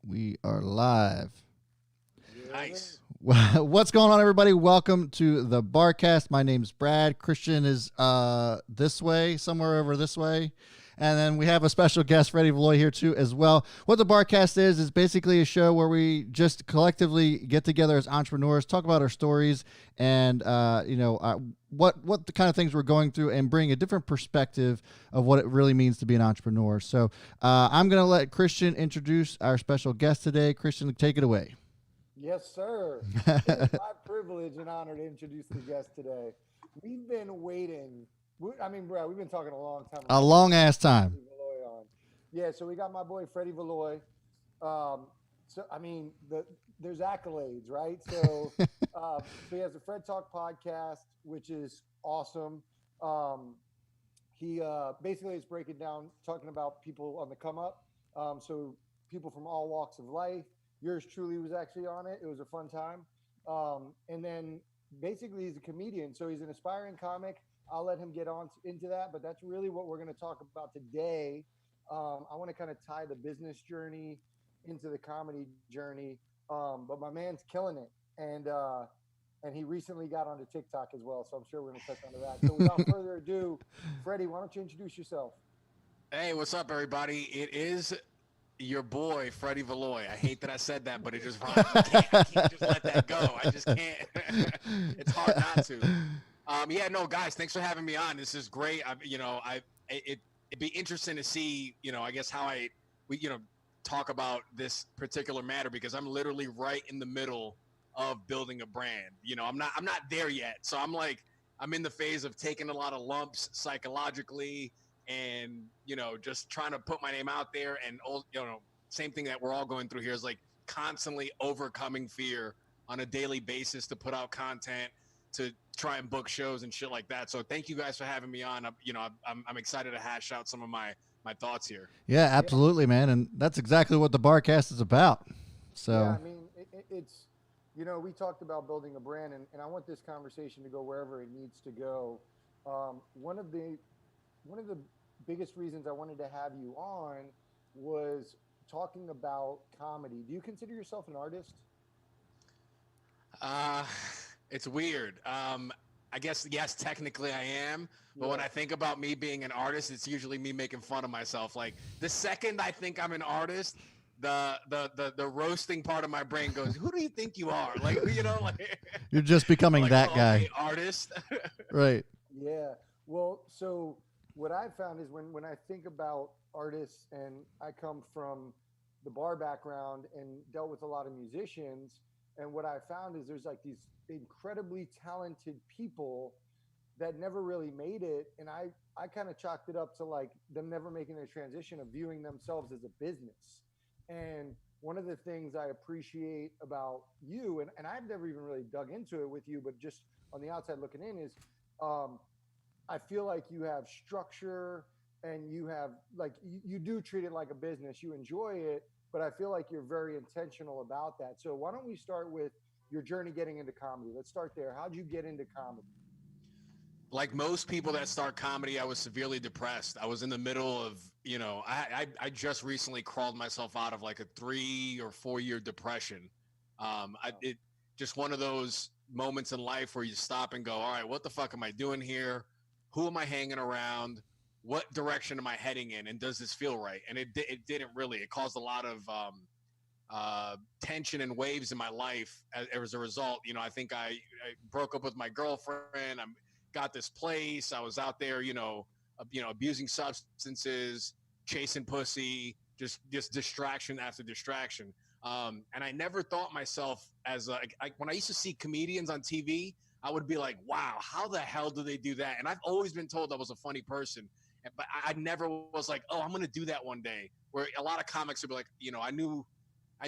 We are live. Nice. What's going on, everybody? Welcome to the Barcast. My name's Brad. Kristian is this way, somewhere over this way. And then we have a special guest, Freddy Valoy, here too as well. What the Barcast is basically a show where we just collectively get together as entrepreneurs, talk about our stories, and what the kind of things we're going through, and bring a different perspective of what it really means to be an entrepreneur. So I'm going to let Kristian introduce our special guest today. Kristian, take it away. Yes, sir. It is my privilege and honor to introduce the guest today. We've been waiting. Brad, we've been talking a long time. A long ass time. Yeah, so we got my boy Freddy Valoy. There's accolades, right? So, so he has a Fred Talk podcast, which is awesome. He basically is breaking down, talking about people on the come up. So people from all walks of life. Yours truly was actually on it. It was a fun time. And then basically he's a comedian. So he's an aspiring comic. I'll let him get on into that, but that's really what we're going to talk about today. I want to kind of tie the business journey into the comedy journey. But my man's killing it. And he recently got onto TikTok as well. So I'm sure we're going to touch on that. So without further ado, Freddie, why don't you introduce yourself? Hey, what's up, everybody? It is your boy, Freddy Valoy. I hate that I said that, but it just rhymes. I can't just let that go. I just can't. It's hard not to. Guys, thanks for having me on. This is great. It'd be interesting to see, I guess how we talk about this particular matter, because I'm literally right in the middle of building a brand. I'm not there yet. So I'm in the phase of taking a lot of lumps psychologically, and just trying to put my name out there. And same thing that we're all going through here is like constantly overcoming fear on a daily basis to put out content, to try and book shows and shit like that. So thank you guys for having me on. I'm excited to hash out some of my thoughts here. Yeah, absolutely, man. And that's exactly what the Barcast is about. So yeah, it's we talked about building a brand, and I want this conversation to go wherever it needs to go. One of the biggest reasons I wanted to have you on was talking about comedy. Do you consider yourself an artist? It's weird. I guess, yes, technically I am. But when I think about me being an artist, it's usually me making fun of myself. Like the second I think I'm an artist, the roasting part of my brain goes, who do you think you are? Like, you're just becoming like, that guy. Okay, artist. Right. Yeah. Well, so what I've found is when I think about artists, and I come from the bar background and dealt with a lot of musicians, and what I found is there's like these incredibly talented people that never really made it. And I kind of chalked it up to like them never making the transition of viewing themselves as a business. And one of the things I appreciate about you, and I've never even really dug into it with you, but just on the outside looking in, is I feel like you have structure, and you have like you do treat it like a business. You enjoy it, but I feel like you're very intentional about that. So why don't we start with your journey getting into comedy? Let's start there. How'd you get into comedy? Like most people that start comedy, I was severely depressed. I was in the middle of, I just recently crawled myself out of like a 3 or 4 year depression. It just one of those moments in life where you stop and go, all right, what the fuck am I doing here? Who am I hanging around? What direction am I heading in? And does this feel right? And it didn't really. It caused a lot of tension and waves in my life as a result. I think I broke up with my girlfriend. I got this place. I was out there, abusing substances, chasing pussy, just distraction after distraction. And I never thought myself as when I used to see comedians on TV, I would be like, wow, how the hell do they do that? And I've always been told I was a funny person, but I never was like, oh, I'm going to do that one day. Where a lot of comics would be like, I knew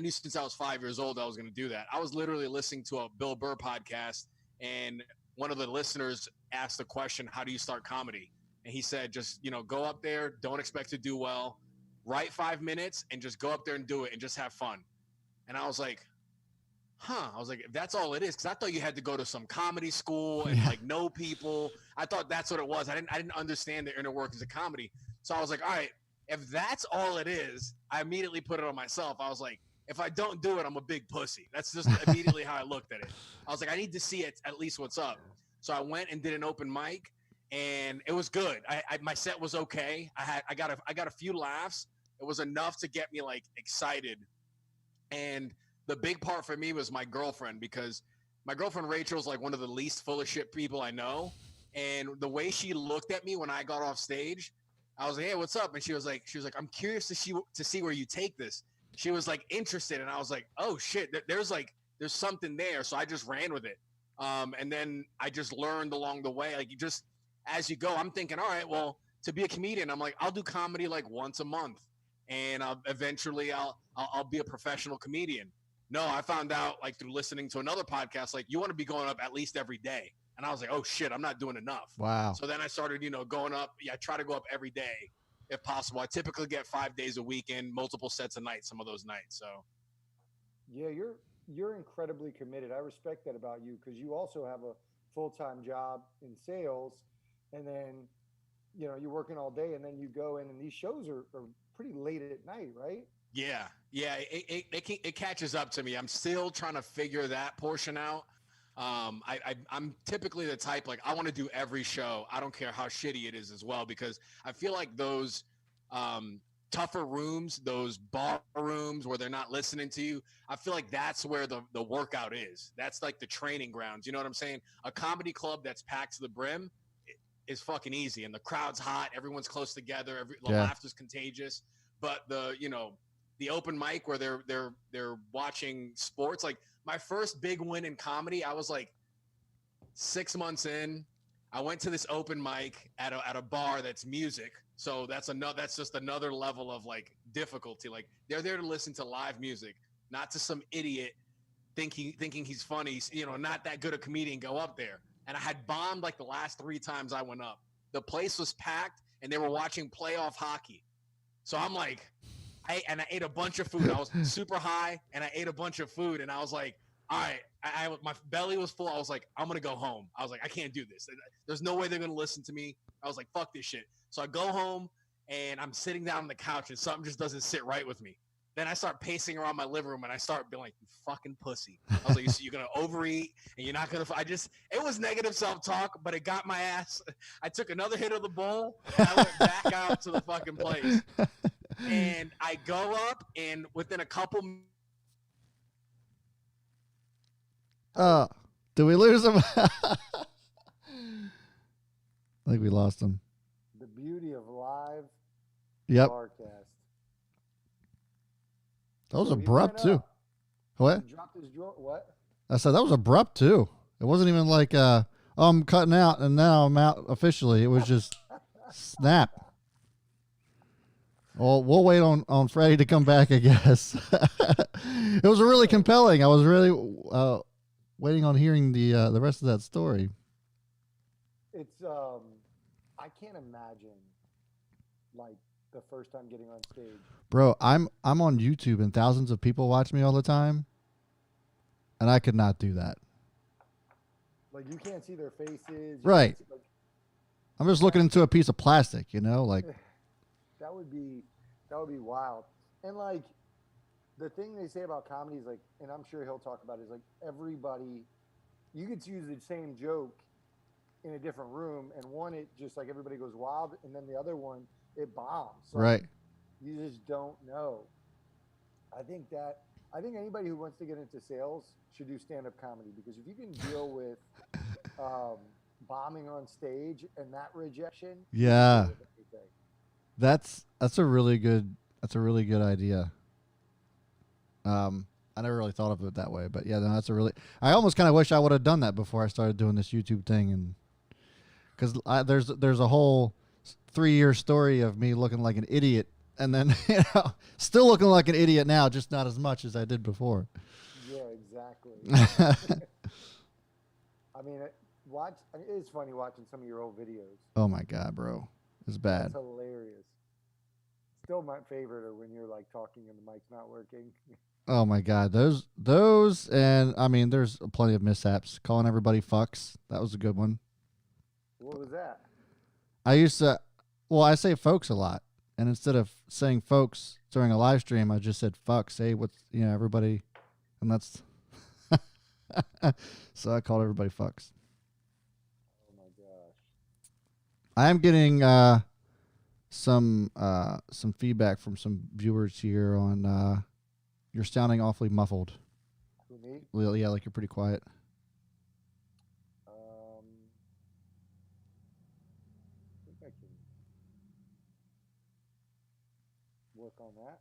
since I was 5 years old I was going to do that. I was literally listening to a Bill Burr podcast, and one of the listeners asked the question, how do you start comedy? And he said, just, go up there, don't expect to do well, write 5 minutes, and just go up there and do it and just have fun. And I was like, if that's all it is, because I thought you had to go to some comedy school and like know people. I thought that's what it was. I didn't understand the inner workings of comedy. So I was like, all right, if that's all it is, I immediately put it on myself. I was like, if I don't do it, I'm a big pussy. That's just immediately how I looked at it. I was like, I need to see it at least what's up. So I went and did an open mic, and it was good. My set was okay. I got a few laughs. It was enough to get me like excited. And the big part for me was my girlfriend, because my girlfriend Rachel is like one of the least full of shit people I know. And the way she looked at me when I got off stage, I was like, hey, what's up? And she was like, I'm curious to see where you take this. She was like interested. And I was like, oh shit, there's something there. So I just ran with it. And then I just learned along the way. Like, you just, as you go, I'm thinking, all right, well, to be a comedian, I'm like, I'll do comedy like once a month, and eventually I'll be a professional comedian. No, I found out like through listening to another podcast, like you want to be going up at least every day. And I was like, oh shit, I'm not doing enough. Wow. So then I started, going up. Yeah, I try to go up every day if possible. I typically get 5 days a weekend, multiple sets a night, some of those nights. So Yeah, you're incredibly committed. I respect that about you, because you also have a full-time job in sales, and then you're working all day, and then you go in, and these shows are pretty late at night, right? yeah, it catches up to me. I'm still trying to figure that portion out. I'm typically the type, like, I want to do every show. I don't care how shitty it is as well, because I feel like those tougher rooms, those bar rooms where they're not listening to you, I feel like that's where the workout is. That's like the training grounds. You know what I'm saying? A comedy club that's packed to the brim is fucking easy, and the crowd's hot. Everyone's close together. The laughter's contagious. But the open mic where they're watching sports, like my first big win in comedy, I was like 6 months in. I went to this open mic at a bar that's music. So that's just another level of like difficulty. Like, they're there to listen to live music, not to some idiot thinking he's funny, not that good a comedian go up there. And I had bombed like the last 3 times I went up. The place was packed, and they were watching playoff hockey. So I'm like, I ate a bunch of food. I was super high, and I ate a bunch of food, and I was like, all right, my belly was full. I was like, I'm going to go home. I was like, I can't do this. There's no way they're going to listen to me. I was like, fuck this shit. So I go home, and I'm sitting down on the couch, and something just doesn't sit right with me. Then I start pacing around my living room, and I start being like, you fucking pussy. I was like, so you're going to overeat, and you're not going to – it was negative self-talk, but it got my ass. I took another hit of the bowl, and I went back out to the fucking place. And I go up, and within a couple did we lose him? I think we lost him. The beauty of live Barcast. That was abrupt too. What? He dropped his jaw. What? I said that was abrupt too. It wasn't even like I'm cutting out and now I'm out officially. It was just snap. Well, we'll wait on Freddy to come back, I guess. It was really compelling. I was really waiting on hearing the rest of that story. It's I can't imagine like the first time getting on stage. Bro, I'm on YouTube and thousands of people watch me all the time, and I could not do that. Like, you can't see their faces. Right. I'm just looking into a piece of plastic, like. That would be wild. And like, the thing they say about comedy is like, and I'm sure he'll talk about it, is like, everybody, you could use the same joke in a different room, and one, it just like everybody goes wild, and then the other one, it bombs. Like, right. You just don't know. I think anybody who wants to get into sales should do stand-up comedy, because if you can deal with bombing on stage and that rejection, yeah, that's a really good idea. I never really thought of it that way, but yeah, no, I almost kind of wish I would have done that before I started doing this YouTube thing, and because there's a whole 3-year story of me looking like an idiot, and then still looking like an idiot now, just not as much as I did before. Yeah, exactly. I mean, it's funny watching some of your old videos. Oh my God, bro, it's bad. That's hilarious. Still, my favorite are when you're like talking and the mic's not working. Oh my God, those, and I mean, there's plenty of mishaps. Calling everybody fucks, that was a good one. What was that? I used to, well, I say folks a lot, and instead of saying folks during a live stream, I just said fuck. Say what's everybody, and that's so I called everybody fucks. Oh my gosh. I am getting some feedback from some viewers here on you're sounding awfully muffled. Who, me? Well, yeah, like you're pretty quiet. I think I can work on that.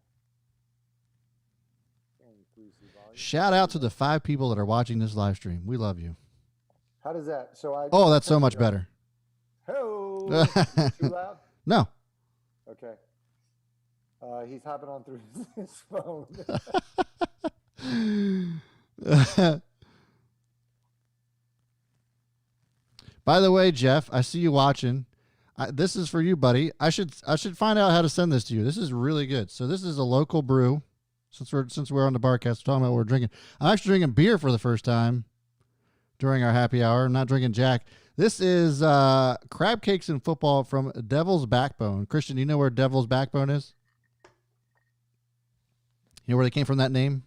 Increase the volume. Shout out to the 5 people that are watching this live stream. We love you. How does that? So I. Oh, that's so much better. Hello. Too loud? No. Okay. He's hopping on through his phone. By the way, Jeff, I see you watching. This is for you, buddy. I should find out how to send this to you. This is really good. So this is a local brew. Since we're on the Barcast, we're talking about what we're drinking. I'm actually drinking beer for the first time during our happy hour. I'm not drinking Jack. This is crab cakes and football from Devil's Backbone. Kristian, you know where Devil's Backbone is? You know where they came from, that name?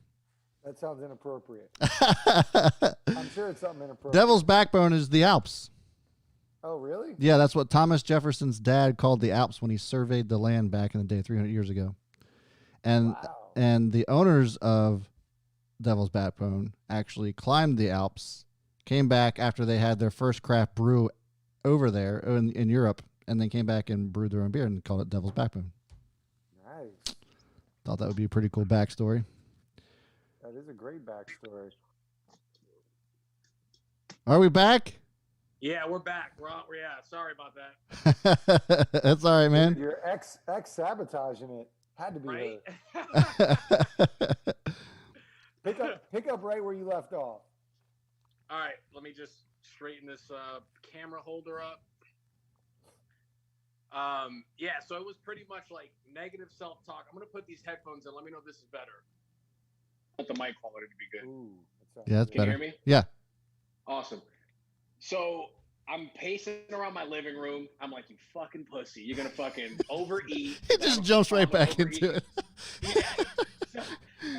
That sounds inappropriate. I'm sure it's something inappropriate. Devil's Backbone is the Alps. Oh, really? Yeah, that's what Thomas Jefferson's dad called the Alps when he surveyed the land back in the day, 300 years ago. And Wow. and the owners of Devil's Backbone actually climbed the Alps, came back after they had their first craft brew over there in Europe, and then came back and brewed their own beer and called it Devil's Backbone. Nice. Thought that would be a pretty cool backstory. That is a great backstory. Are we back? Yeah, we're back. Yeah, sorry about that. That's all right, man. Your ex sabotaging it. Had to be Right? her. Pick up right where you left off. All right, let me just straighten this camera holder up. Yeah, so it was pretty much like negative self-talk. I'm gonna put these headphones in. Let me know if this is better. I want the mic quality to be good. Ooh, Yeah, that's Can better. you hear me? Yeah. Awesome. So I'm pacing around my living room. I'm like, you fucking pussy. You're gonna fucking overeat. It just jumps right back into it. Yeah.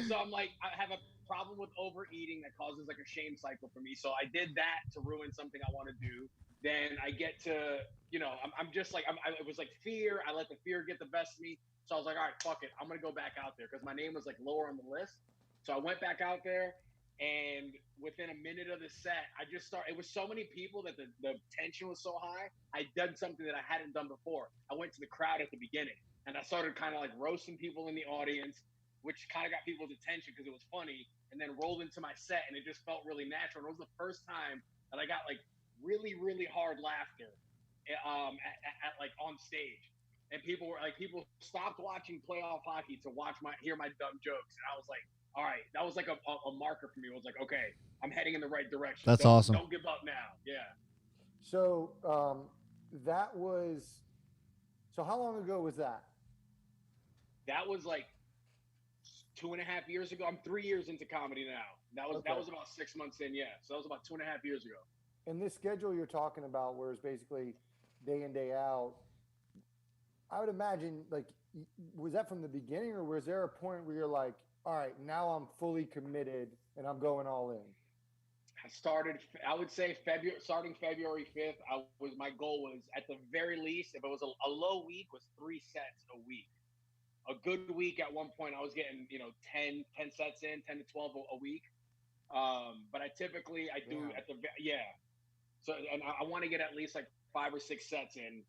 So I'm like, I have a problem with overeating that causes like a shame cycle for me. So I did that to ruin something I want to do. Then I get to, I'm just like, it was like fear. I let the fear get the best of me. So I was like, all right, fuck it. I'm going to go back out there because my name was like lower on the list. So I went back out there, and within a minute of the set, it was so many people that the tension was so high. I did something that I hadn't done before. I went to the crowd at the beginning, and I started kind of like roasting people in the audience, which kind of got people's attention because it was funny, and then rolled into my set, and it just felt really natural. And it was the first time that I got like really, really hard laughter at like on stage. And people stopped watching playoff hockey to hear my dumb jokes. And I was like, all right, that was like a marker for me. It was like, okay, I'm heading in the right direction. That's awesome. Don't give up now. Yeah. So so how long ago was that? That was like 2.5 years ago. I'm 3 years into comedy now. That was about 6 months in. Yeah. So that was about 2.5 years ago. And this schedule you're talking about, where it's basically day in, day out, I would imagine, like, was that from the beginning, or was there a point where you're like, all right, now I'm fully committed and I'm going all in? I would say starting February 5th, my goal was at the very least, if it was a low week, was 3 sets a week. A good week at one point, I was getting, 10 sets in, 10 to 12 a week. But I typically, do at the, yeah. So, and I want to get at least like 5 or 6 sets in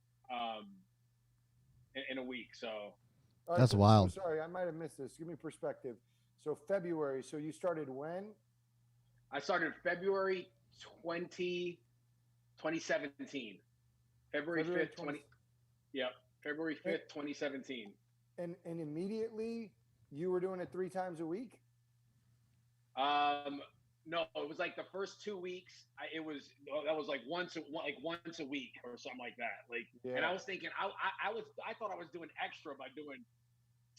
a week. So right, that's wild. Sorry, I might have missed this. Give me perspective. So February. So you started when? I started February 2017. February 5th, 20. Yeah, February 5th, 2017. And immediately you were doing it 3 times a week? No, it was like the first 2 weeks. That was like once a week or something like that. Like, yeah. And I was thinking, I thought I was doing extra by doing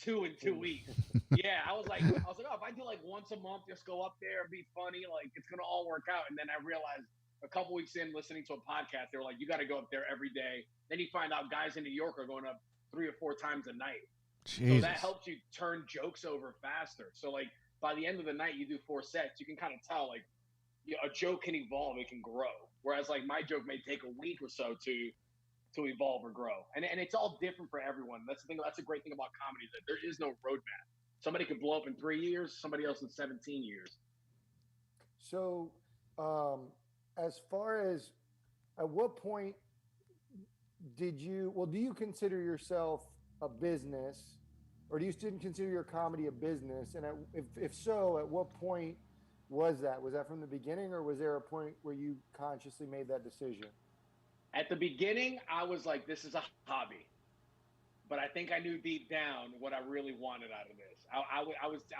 2 in 2 weeks. Yeah, I was like, oh, if I do like once a month, just go up there and be funny, like it's gonna all work out. And then I realized a couple weeks in listening to a podcast, they were like, you got to go up there every day. Then you find out guys in New York are going up 3 or 4 times a night. Jesus. So that helps you turn jokes over faster. So like by the end of the night, you do 4 sets, you can kind of tell like a joke can evolve, it can grow. Whereas like my joke may take a week or so to evolve or grow, and it's all different for everyone. That's the thing. That's a great thing about comedy, that there is no roadmap. Somebody could blow up in 3 years, somebody else in 17 years. So, as far as at what point do you consider yourself a business, or do you still consider your comedy a business? And if so, at what point was that? Was that from the beginning, or was there a point where you consciously made that decision? At the beginning, I was like, this is a hobby. But I think I knew deep down what I really wanted out of this. I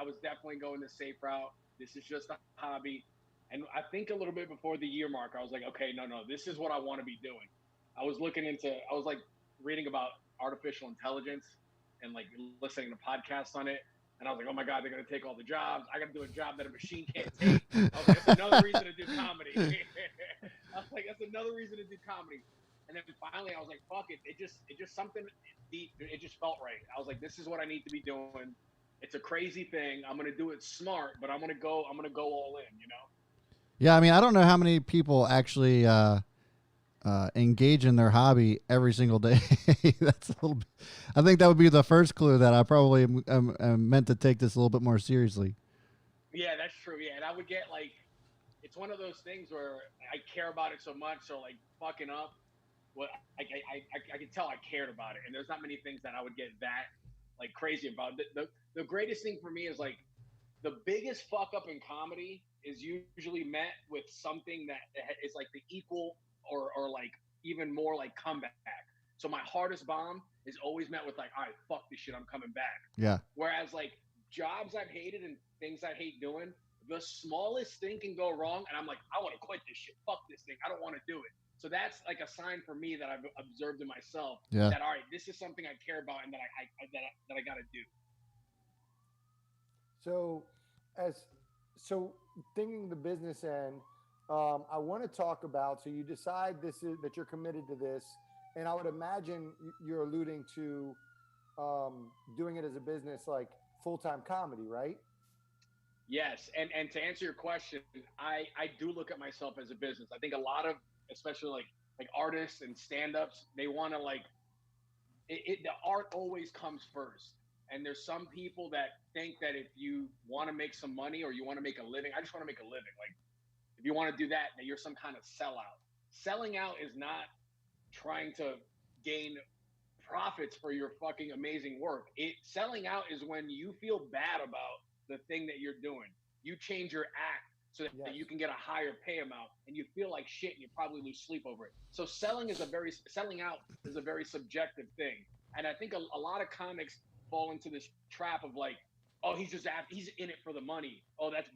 was definitely going the safe route. This is just a hobby. And I think a little bit before the year mark, I was like, okay, no, this is what I want to be doing. I was like reading about artificial intelligence and like listening to podcasts on it. And I was like, oh my God, they're going to take all the jobs. I got to do a job that a machine can't take. I was like, that's another reason to do comedy. I was like, that's another reason to do comedy. And then finally I was like, fuck it. It just something deep. It just felt right. I was like, this is what I need to be doing. It's a crazy thing. I'm going to do it smart, but I'm going to go all in, you know? Yeah, I mean, I don't know how many people actually engage in their hobby every single day. That's a little bit, I think that would be the first clue that I probably am meant to take this a little bit more seriously. Yeah, that's true. Yeah, and I would get like, it's one of those things where I care about it so much, so like fucking up, well, I could tell I cared about it, and there's not many things that I would get that like crazy about. The greatest thing for me is like the biggest fuck up in comedy is usually met with something that is like the equal or like even more like comeback. So my hardest bomb is always met with like, all right, fuck this shit, I'm coming back. Yeah. Whereas like jobs I've hated and things I hate doing, the smallest thing can go wrong, and I'm like, I want to quit this shit. Fuck this thing. I don't want to do it. So that's like a sign for me that I've observed in myself. Yeah. That all right, this is something I care about and that I got to do. So thinking the business end, I want to talk about. So you decide that you're committed to this, and I would imagine you're alluding to doing it as a business, like full-time comedy, right? Yes, and to answer your question, I do look at myself as a business. I think a lot of, especially like artists and stand-ups, they want to like the art always comes first. And there's some people that think that if you want to make some money or you want to make a living, I just want to make a living. Like if you want to do that, then you're some kind of sellout. Selling out is not trying to gain profits for your fucking amazing work. Selling out is when you feel bad about the thing that you're doing. You change your act so that you can get a higher pay amount, and you feel like shit and you probably lose sleep over it. So selling out is a very subjective thing. And I think a lot of comics fall into this trap of like, oh, he's in it for the money. Oh, that's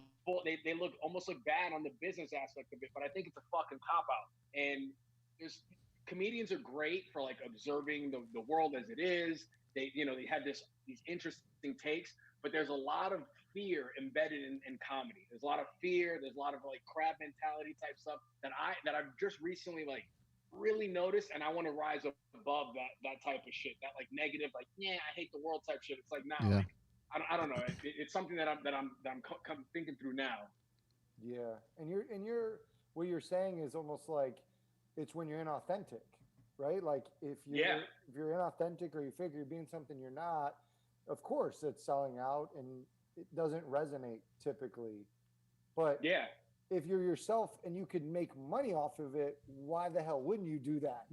they almost look bad on the business aspect of it, but I think it's a fucking cop out. And there's comedians are great for like observing the world as it is. They have these interesting takes, but there's a lot of fear embedded in comedy. There's a lot of fear. There's a lot of like crab mentality type stuff that I've just recently like really noticed, and I want to rise above that type of shit. That like negative, like I hate the world type shit. It's like nah, like I don't know. It's something that I'm thinking through now. Yeah, and what you're saying is almost like it's when you're inauthentic, right? Like if you're inauthentic or you figure you're being something you're not, of course it's selling out and it doesn't resonate typically. But if you're yourself and you could make money off of it, why the hell wouldn't you do that?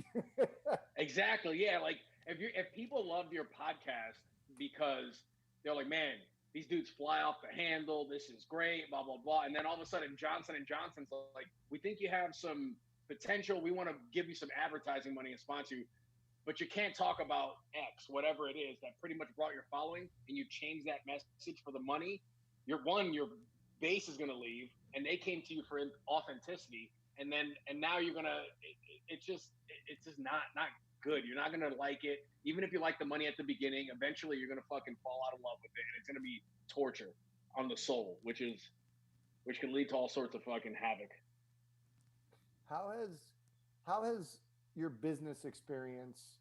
Exactly. Yeah. Like if people love your podcast because they're like, man, these dudes fly off the handle. This is great, blah, blah, blah. And then all of a sudden Johnson & Johnson's like, we think you have some potential. We want to give you some advertising money and sponsor you, but you can't talk about X, whatever it is that pretty much brought your following, and you change that message for the money. Your base is going to leave, and they came to you for authenticity. And now you're going to, it's just not good. You're not going to like it. Even if you like the money at the beginning, eventually you're going to fucking fall out of love with it. And it's going to be torture on the soul, which can lead to all sorts of fucking havoc. How has your business experience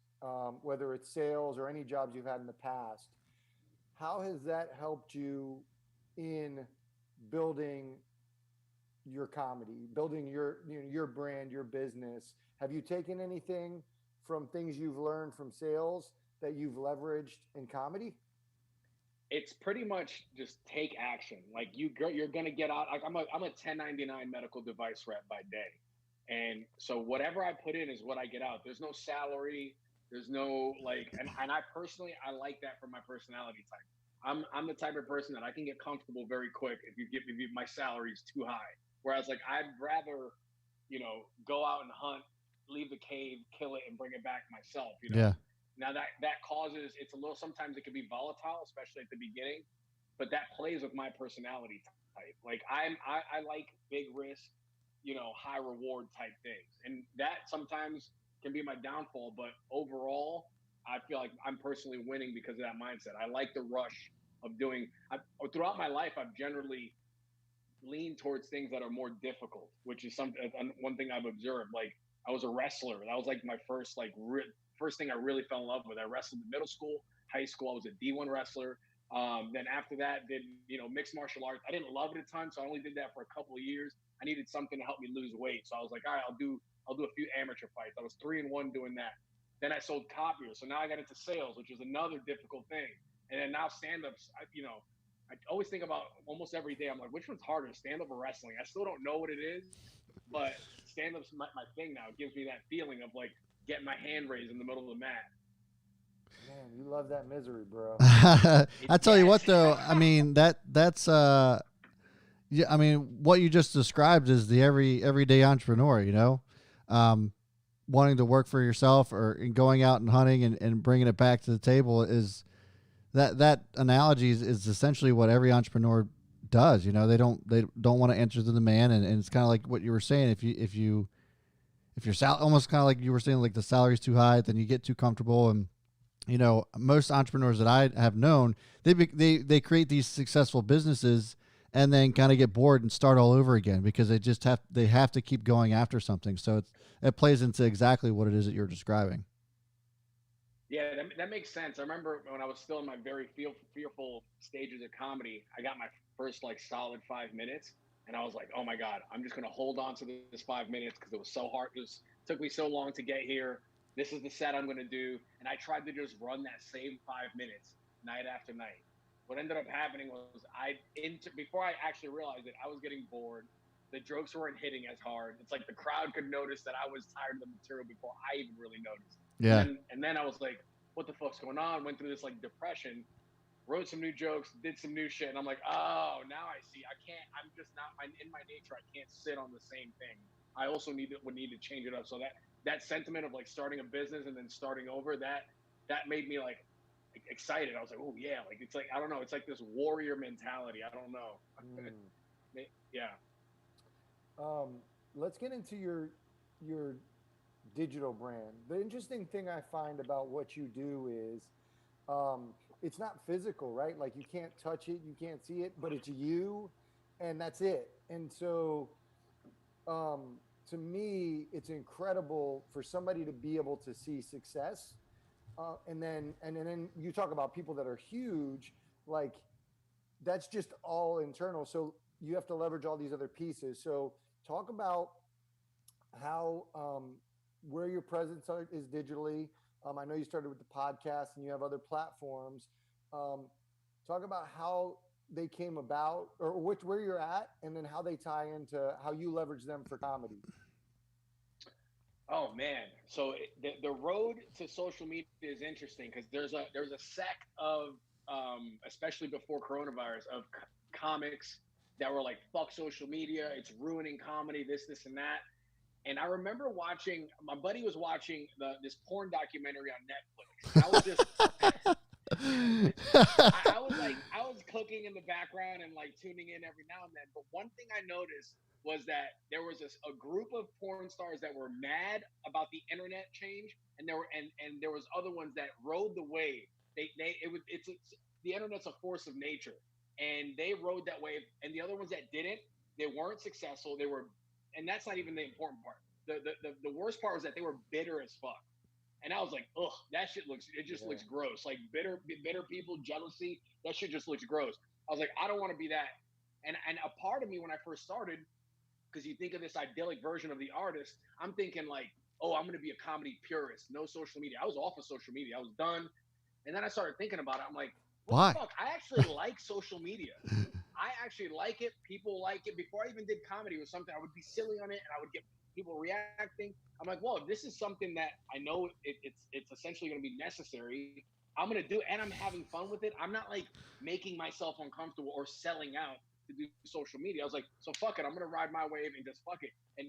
whether it's sales or any jobs you've had in the past. How has that helped you in building your comedy, building your brand, your business? Have you taken anything from things you've learned from sales that you've leveraged in comedy? It's pretty much just take action. Like you're gonna get out. Like I'm a 1099 medical device rep by day, and so whatever I put in is what I get out. There's no salary. There's no like, and I personally I like that for my personality type. I'm the type of person that I can get comfortable very quick if my salary is too high. Whereas like I'd rather, go out and hunt, leave the cave, kill it, and bring it back myself. Yeah. Now that causes it's a little sometimes it can be volatile, especially at the beginning, but that plays with my personality type. Like I like big risk, high reward type things, and that sometimes can be my downfall. But overall, I feel like I'm personally winning because of that mindset. I like the rush of doing. Throughout my life, I've generally leaned towards things that are more difficult, which is one thing I've observed. Like I was a wrestler. That was like my first first thing I really fell in love with. I wrestled in middle school, high school. I was a D1 wrestler. Then after that, did mixed martial arts. I didn't love it a ton, so I only did that for a couple of years. I needed something to help me lose weight, so I was like, all right, I'll do a few amateur fights. I was 3-1 doing that. Then I sold copiers, so now I got into sales, which is another difficult thing. And then now stand-ups, I always think about almost every day. I'm like, which one's harder, stand-up or wrestling? I still don't know what it is, but stand-up's my thing now. It gives me that feeling of like getting my hand raised in the middle of the mat. Man, you love that misery, bro. I tell you what, though, I mean that's yeah, I mean what you just described is the everyday entrepreneur, wanting to work for yourself or going out and hunting and bringing it back to the table is that analogy is essentially what every entrepreneur does. They don't want to answer to the man, and it's kind of like what you were saying. If your almost kind of like you were saying, like the salary's too high, then you get too comfortable. And most entrepreneurs that I have known, they create these successful businesses and then kind of get bored and start all over again because they have to keep going after something. So it plays into exactly what it is that you're describing. Yeah, that makes sense. I remember when I was still in my very fearful stages of comedy, I got my first like solid 5 minutes, and I was like, "Oh my god, I'm just gonna hold on to this 5 minutes because it was so hard. Took me so long to get here. This is the set I'm gonna do." And I tried to just run that same 5 minutes night after night. What ended up happening was before I actually realized it, I was getting bored. The jokes weren't hitting as hard. It's like the crowd could notice that I was tired of the material before I even really noticed. Yeah. And then I was like, what the fuck's going on? Went through this like depression, wrote some new jokes, did some new shit. And I'm like, oh, now I see. I'm just not in my nature. I can't sit on the same thing. I also would need to change it up. So that sentiment of like starting a business and then starting over, that made me like excited. I was like, oh yeah. Like, it's like, I don't know. It's like this warrior mentality. I don't know. Yeah. Let's get into your digital brand. The interesting thing I find about what you do is it's not physical, right? Like you can't touch it, you can't see it, but it's you and that's it. And so to me, it's incredible for somebody to be able to see success. And then you talk about people that are huge, like that's just all internal. So you have to leverage all these other pieces. So talk about how where your presence is digitally. I know you started with the podcast and you have other platforms. Talk about how they came about or where you're at and then how they tie into how you leverage them for comedy. Oh man, so the road to social media is interesting because there's a sect of especially before coronavirus of comics that were like fuck social media, it's ruining comedy, this and that. And I remember watching, my buddy was watching this porn documentary on Netflix. And I was just, I was cooking in the background and like tuning in every now and then. But one thing I noticed was that there was a group of porn stars that were mad about the internet change, and there was other ones that rode the wave. It's the internet's a force of nature, and they rode that wave. And the other ones that didn't, they weren't successful. And that's not even the important part. The worst part was that they were bitter as fuck. And I was like, ugh, that shit it just looks gross. Like bitter people, jealousy, that shit just looks gross. I was like, I don't want to be that. And a part of me when I first started, because you think of this idyllic version of the artist, I'm thinking like, oh, I'm going to be a comedy purist, no social media. I was off of social media. I was done. And then I started thinking about it. I'm like, what Why? the fuck? I actually like social media. I actually like it. People like it. Before I even did comedy, it was something I would be silly on it, and I would get people reacting. I'm like, whoa, this is something that I know it's essentially going to be necessary. I'm going to do it, and I'm having fun with it. I'm not like making myself uncomfortable or selling out to do social media. I was like, so fuck it. I'm going to ride my wave and just fuck it. And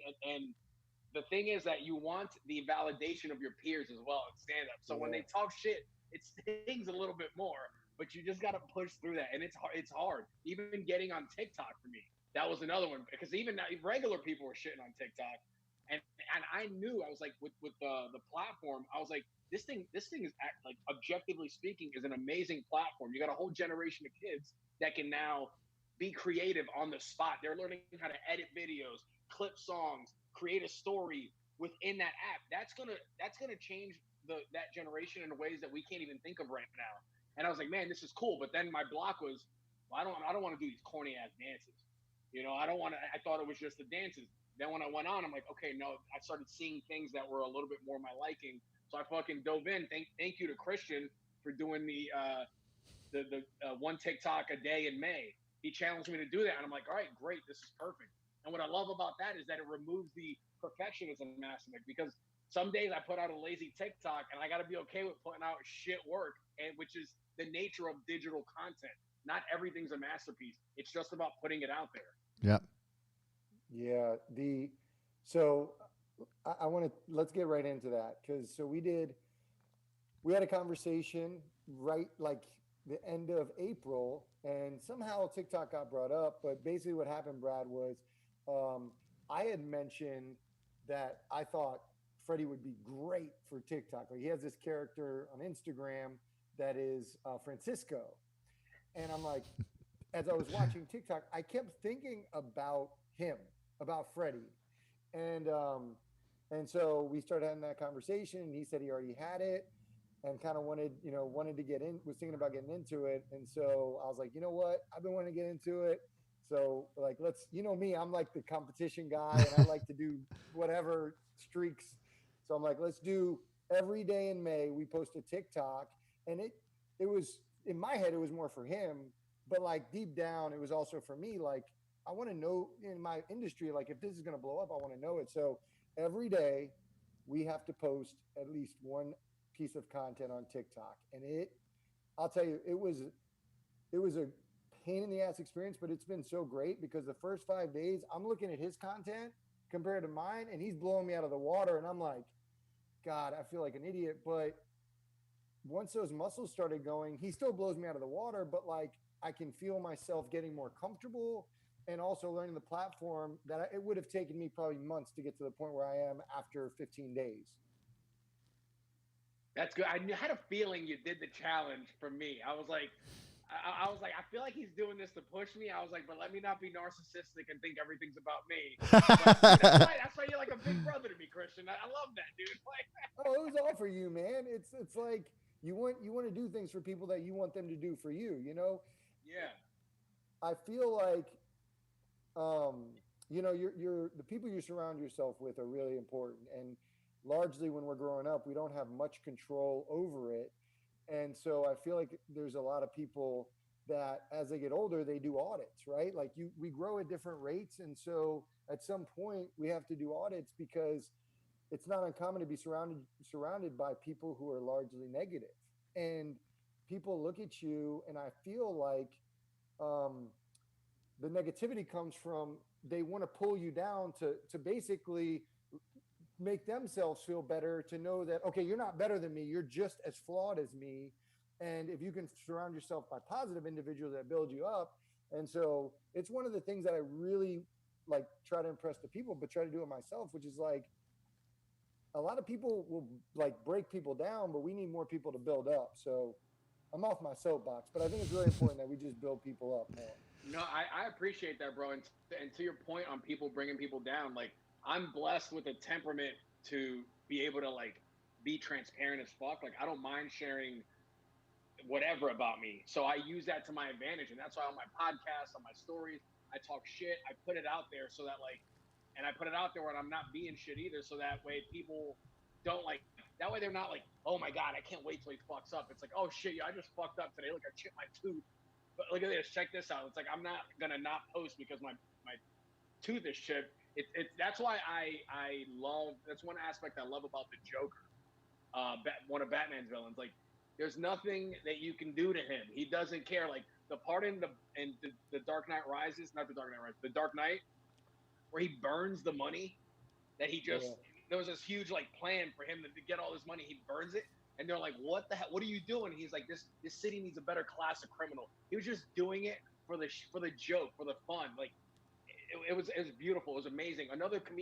the thing is that you want the validation of your peers as well in stand up. So when they talk shit, it stings a little bit more, but you just got to push through that. And it's hard. It's hard. Even getting on TikTok for me, that was another one, because even now, regular people were shitting on TikTok. And I knew, I was like, with the platform, I was like, this thing is like, objectively speaking, is an amazing platform. You got a whole generation of kids that can now be creative on the spot. They're learning how to edit videos, clip songs, create a story within that app. That's gonna change that generation in ways that we can't even think of right now. And I was like, man, this is cool. But then my block was, well, I don't want to do these corny ass dances. I don't want to. I thought it was just the dances. Then when I went on, I'm like, okay, no. I started seeing things that were a little bit more my liking. So I fucking dove in. Thank you to Kristian for doing the one TikTok a day in May. He challenged me to do that, and I'm like, all right, great, this is perfect. And what I love about that is that it removes the perfectionism aspect, because some days I put out a lazy TikTok, and I got to be okay with putting out shit work, and which is the nature of digital content. Not everything's a masterpiece. It's just about putting it out there. Yep. Yeah. So I want to, let's get right into that. We had a conversation right like the end of April, and somehow TikTok got brought up. But basically, what happened, Brad, was I had mentioned that I thought Freddy would be great for TikTok. Like, he has this character on Instagram that is Francisco, and I'm like, as I was watching TikTok, I kept thinking about him, about Freddy, and so we started having that conversation. And he said he already had it, and kind of wanted to get in, was thinking about getting into it. And so I was like, you know what? I've been wanting to get into it. So like, me, I'm like the competition guy, and I like to do whatever streaks. So I'm like, let's do every day in May, we post a TikTok. And it was, in my head, it was more for him, but like deep down, it was also for me. Like, I want to know in my industry, like, if this is going to blow up, I want to know it. So every day we have to post at least one piece of content on TikTok. And I'll tell you, it was a pain in the ass experience, but it's been so great, because the first 5 days I'm looking at his content compared to mine, and he's blowing me out of the water. And I'm like, God, I feel like an idiot. But once those muscles started going, he still blows me out of the water, but like, I can feel myself getting more comfortable, and also learning the platform that it would have taken me probably months to get to the point where I am after 15 days. That's good. I had a feeling you did the challenge for me. I was like, I feel like he's doing this to push me. I was like, but let me not be narcissistic and think everything's about me. But dude, that's why you're like a big brother to me, Kristian. I love that, dude. Like, oh, it was all for you, man. It's like you want to do things for people that you want them to do for you. Yeah. I feel like, you're the people you surround yourself with are really important. And largely, when we're growing up, we don't have much control over it. And so I feel like there's a lot of people that, as they get older, they do audits, right? Like, we grow at different rates. And so at some point we have to do audits, because it's not uncommon to be surrounded by people who are largely negative. And people look at you, and I feel like the negativity comes from, they want to pull you down to basically make themselves feel better, to know that, okay, you're not better than me, you're just as flawed as me. And if you can surround yourself by positive individuals that build you up. And so it's one of the things that I really like try to impress the people, but try to do it myself, which is like, a lot of people will like break people down, but we need more people to build up. So I'm off my soapbox, but I think it's really important that we just build people up more. No, I appreciate that, bro. And to your point on people bringing people down, like, I'm blessed with a temperament to be able to like be transparent as fuck. Like I don't mind sharing whatever about me. So I use that to my advantage. And that's why on my podcast, on my stories, I talk shit. I put it out there so that like, and I put it out there when I'm not being shit either. So that way people don't like, that way they're not like, oh my God, I can't wait till he fucks up. It's like, oh shit, yeah, I just fucked up today. Look, I chipped my tooth. But look at this, check this out. It's like, I'm not going to not post because my tooth is chipped. That's why I love, that's one aspect I love about the Joker, one of Batman's villains. Like, there's nothing that you can do to him. He doesn't care. Like the part in the Dark Knight Rises, not the Dark Knight Rises, the Dark Knight, where he burns the money that he just. Yeah. There was this huge like plan for him to get all this money. He burns it, and they're like, "What the hell? What are you doing?" He's like, "This city needs a better class of criminal." He was just doing it for the joke, for the fun. Like it was beautiful. It was amazing.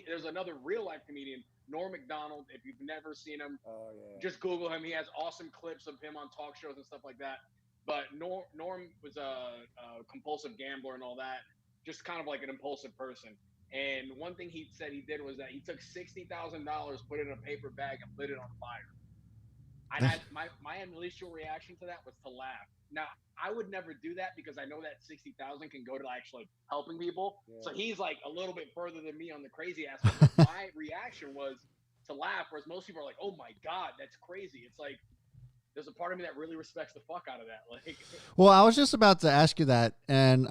There's another real life comedian, Norm Macdonald. If you've never seen him, Oh yeah. just Google him. He has awesome clips of him on talk shows and stuff like that. But Norm was a compulsive gambler and all that, just kind of like an impulsive person. And one thing he said he did was that he took $60,000, put it in a paper bag, and lit it on fire. And my initial reaction to that was to laugh. Now I would never do that because I know that 60,000 can go to actually helping people. Yeah. So he's like a little bit further than me on the crazy aspect. But my reaction was to laugh, whereas most people are like, "Oh my God, that's crazy." It's like there's a part of me that really respects the fuck out of that. Like, Well, I was just about to ask you that, and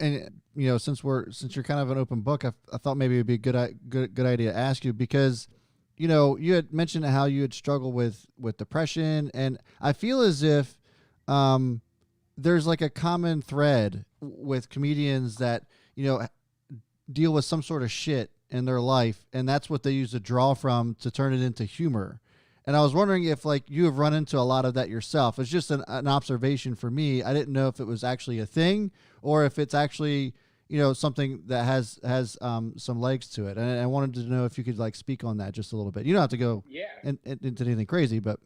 since you're kind of an open book, I thought maybe it'd be a good idea to ask you because, you had mentioned how you had struggled with depression, and I feel as if there's like a common thread with comedians that deal with some sort of shit in their life, and that's what they use to draw from to turn it into humor. And I was wondering if like you have run into a lot of that yourself. It's just an observation for me. I didn't know if it was actually a thing or if it's actually something that has some legs to it. And I wanted to know if you could like speak on that just a little bit. You don't have to go yeah, into anything crazy, but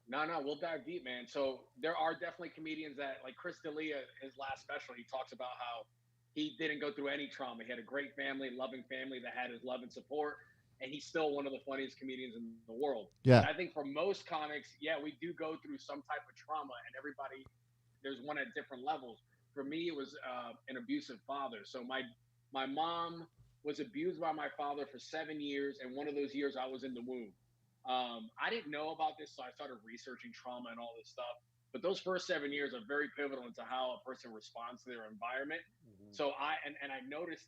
no, we'll dive deep, man. So there are definitely comedians that, like Chris D'Elia, his last special, he talks about how he didn't go through any trauma. He had a great family, loving family that had his love and support, and he's still one of the funniest comedians in the world. yeah. And I think for most comics, yeah, we do go through some type of trauma, and everybody, there's one at different levels. For me, it was an abusive father. So my mom was abused by my father for 7 years, and one of those years I was in the womb. I didn't know about this, so I started researching trauma and all this stuff. But those first 7 years are very pivotal into how a person responds to their environment. Mm-hmm. So I noticed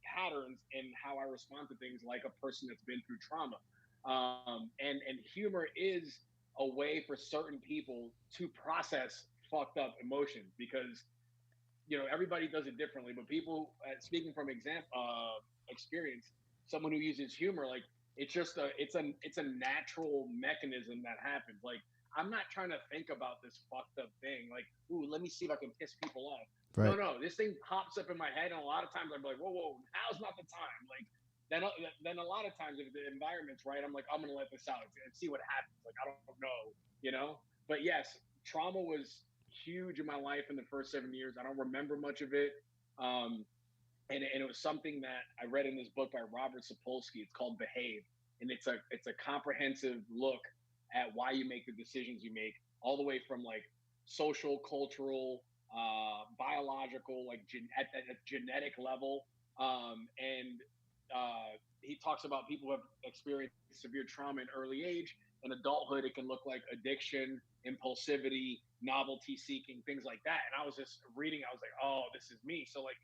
patterns in how I respond to things like a person that's been through trauma. And humor is a way for certain people to process fucked up emotions because everybody does it differently. But people, speaking from experience, someone who uses humor, like it's a natural mechanism that happens. Like I'm not trying to think about this fucked up thing. Like, ooh, let me see if I can piss people off. Right. No, this thing pops up in my head, and a lot of times I'm like, whoa, now's not the time. Like then a lot of times if the environment's right, I'm like, I'm gonna let this out and see what happens. Like I don't know. But yes, trauma was huge in my life in the first 7 years. I don't remember much of it. And it was something that I read in this book by Robert Sapolsky. It's called Behave, and it's a comprehensive look at why you make the decisions you make, all the way from like social, cultural, biological, like at a genetic level. And he talks about people who have experienced severe trauma in early age. In adulthood, it can look like addiction, impulsivity, novelty seeking, things like that. And I was just reading, I was like, oh, this is me. So like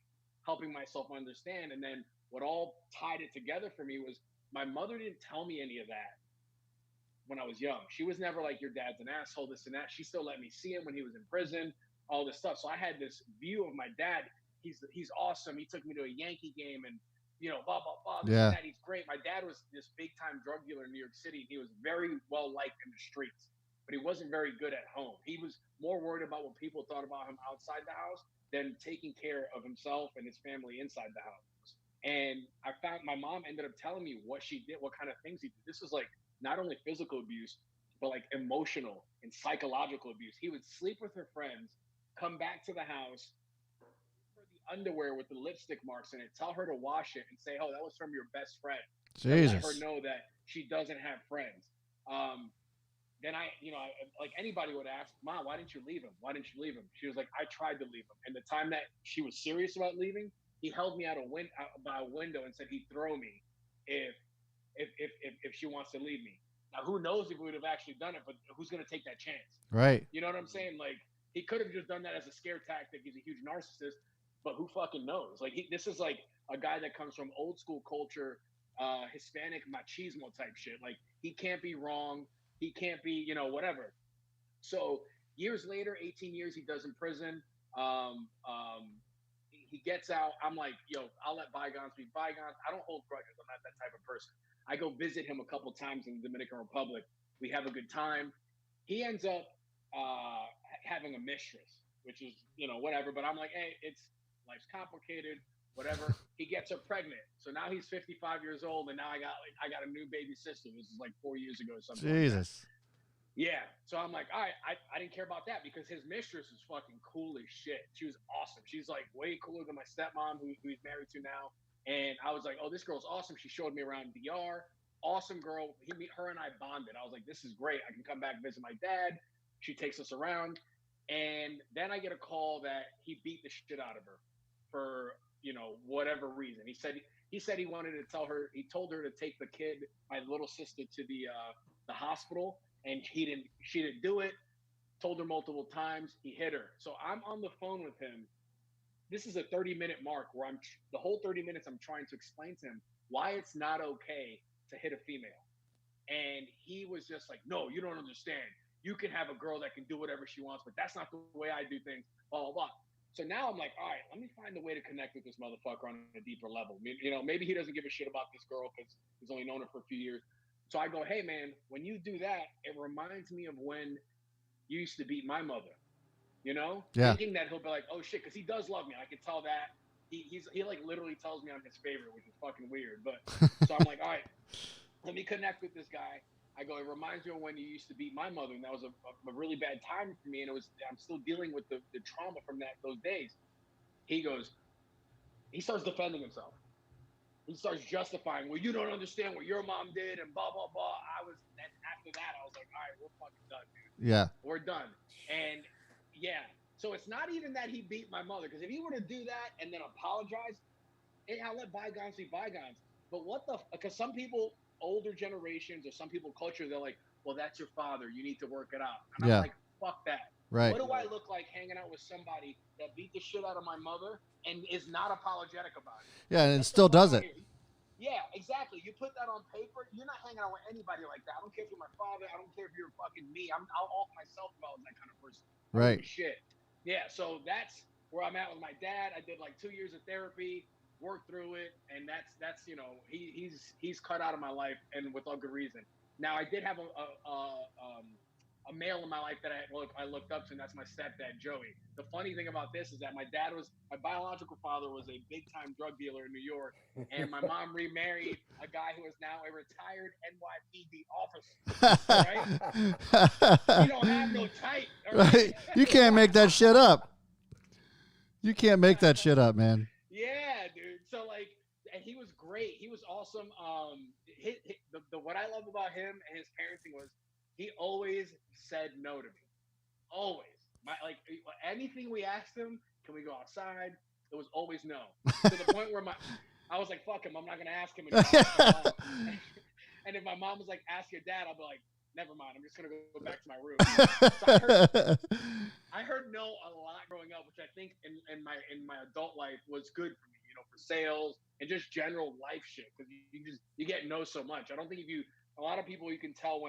helping myself understand. And then what all tied it together for me was my mother didn't tell me any of that when I was young. She was never like, your dad's an asshole, this and that. She still let me see him when he was in prison, all this stuff. So I had this view of my dad. He's awesome. He took me to a Yankee game and blah, blah, blah, this and that. He's great. My dad was this big time drug dealer in New York City. He was very well liked in the streets, but he wasn't very good at home. He was more worried about what people thought about him outside the house than taking care of himself and his family inside the house. And I found my mom ended up telling me what she did, what kind of things he did. This was like not only physical abuse, but like emotional and psychological abuse. He would sleep with her friends, come back to the house, underwear with the lipstick marks in it, tell her to wash it and say, oh, that was from your best friend. to let her Jesus. know that she doesn't have friends. Then like anybody would ask, Mom, why didn't you leave him? Why didn't you leave him? She was like, I tried to leave him. And the time that she was serious about leaving, he held me out by a window and said he'd throw me if if she wants to leave me. Now, who knows if we would have actually done it, but who's going to take that chance? Right. You know what I'm saying? Like, he could have just done that as a scare tactic. He's a huge narcissist, but who fucking knows? Like, this is like a guy that comes from old school culture, Hispanic machismo type shit. Like, he can't be wrong. He can't be, whatever. So years later, 18 years he does in prison. Um, um, he gets out. I'm like, yo, I'll let bygones be bygones. I don't hold grudges. I'm not that type of person. I go visit him a couple times in the Dominican Republic. We have a good time. He ends up having a mistress, which is, whatever. But I'm like, hey, life's complicated, whatever. He gets her pregnant. So now he's 55 years old, and now I got a new baby sister. This is like 4 years ago or something. Jesus. Like yeah. So I'm like, all right, I didn't care about that because his mistress is fucking cool as shit. She was awesome. She's like way cooler than my stepmom, who he's married to now. And I was like, oh, this girl's awesome. She showed me around DR. Awesome girl. Her and I bonded. I was like, this is great. I can come back visit my dad. She takes us around. And then I get a call that he beat the shit out of her for, whatever reason. He said he wanted to he told her to take the kid, my little sister, to the hospital, and she didn't do it. Told her multiple times. He hit her. So I'm on the phone with him. This is a 30-minute mark where the whole 30 minutes I'm trying to explain to him why it's not okay to hit a female. And he was just like, no, you don't understand. You can have a girl that can do whatever she wants, but that's not the way I do things, blah, blah, blah. So now I'm like, all right, let me find a way to connect with this motherfucker on a deeper level. Maybe he doesn't give a shit about this girl because he's only known her for a few years. So I go, hey, man, when you do that, it reminds me of when you used to beat my mother, Yeah. Thinking that he'll be like, oh, shit, because he does love me. I can tell that. He like literally tells me I'm his favorite, which is fucking weird. But so I'm like, all right, let me connect with this guy. I go, it reminds me of when you used to beat my mother, and that was a really bad time for me, and I'm still dealing with the trauma from those days. He starts defending himself. He starts justifying, well, you don't understand what your mom did, and blah, blah, blah. And after that, I was like, all right, we're fucking done, dude. Yeah. We're done. And yeah, so it's not even that he beat my mother, because if he were to do that and then apologize, I'll let bygones be bygones. But because some people, older generations, or some people culture, they're like, well, that's your father. You need to work it out. And Yeah. I'm like, fuck that. Right. What do I look like hanging out with somebody that beat the shit out of my mother and is not apologetic about it? Yeah, and still does it. Yeah, exactly. You put that on paper, you're not hanging out with anybody like that. I don't care if you're my father. I don't care if you're fucking me. I'll off myself if I was that kind of person. Right. Shit. Yeah, so that's where I'm at with my dad. I did like 2 years of therapy, worked through it, and that's he's cut out of my life, and with all good reason. Now I did have a male in my life that I looked up to, and that's my stepdad, Joey. The funny thing about this is that my biological father was a big time drug dealer in New York, and my mom remarried a guy who is now a retired NYPD officer. Right? You don't have no type. Right. You can't make that shit up. You can't make that shit up, man. Yeah, dude. So and he was great. He was awesome. What I love about him and his parenting was he always said no to me. Always. Anything we asked him, can we go outside? It was always no. To the point where I was like, fuck him. I'm not gonna ask him anymore. And if my mom was like, ask your dad, I'll be like, never mind. I'm just gonna go back to my room. So I heard no a lot growing up, which I think in my adult life was good for me, for sales and just general life shit, because you get no so much. I don't think a lot of people, you can tell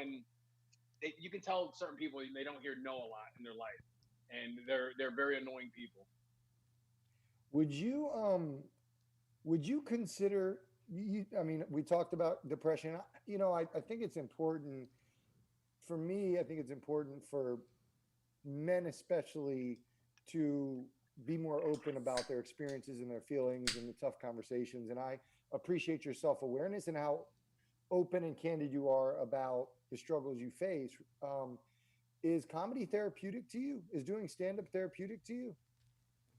you can tell certain people they don't hear no a lot in their life, and they're very annoying people. Would you consider I mean, we talked about depression. I think it's important for me. I think it's important for men especially to be more open about their experiences and their feelings and the tough conversations. And I appreciate your self-awareness and how open and candid you are about the struggles you face. Is comedy therapeutic to you? Is doing stand-up therapeutic to you?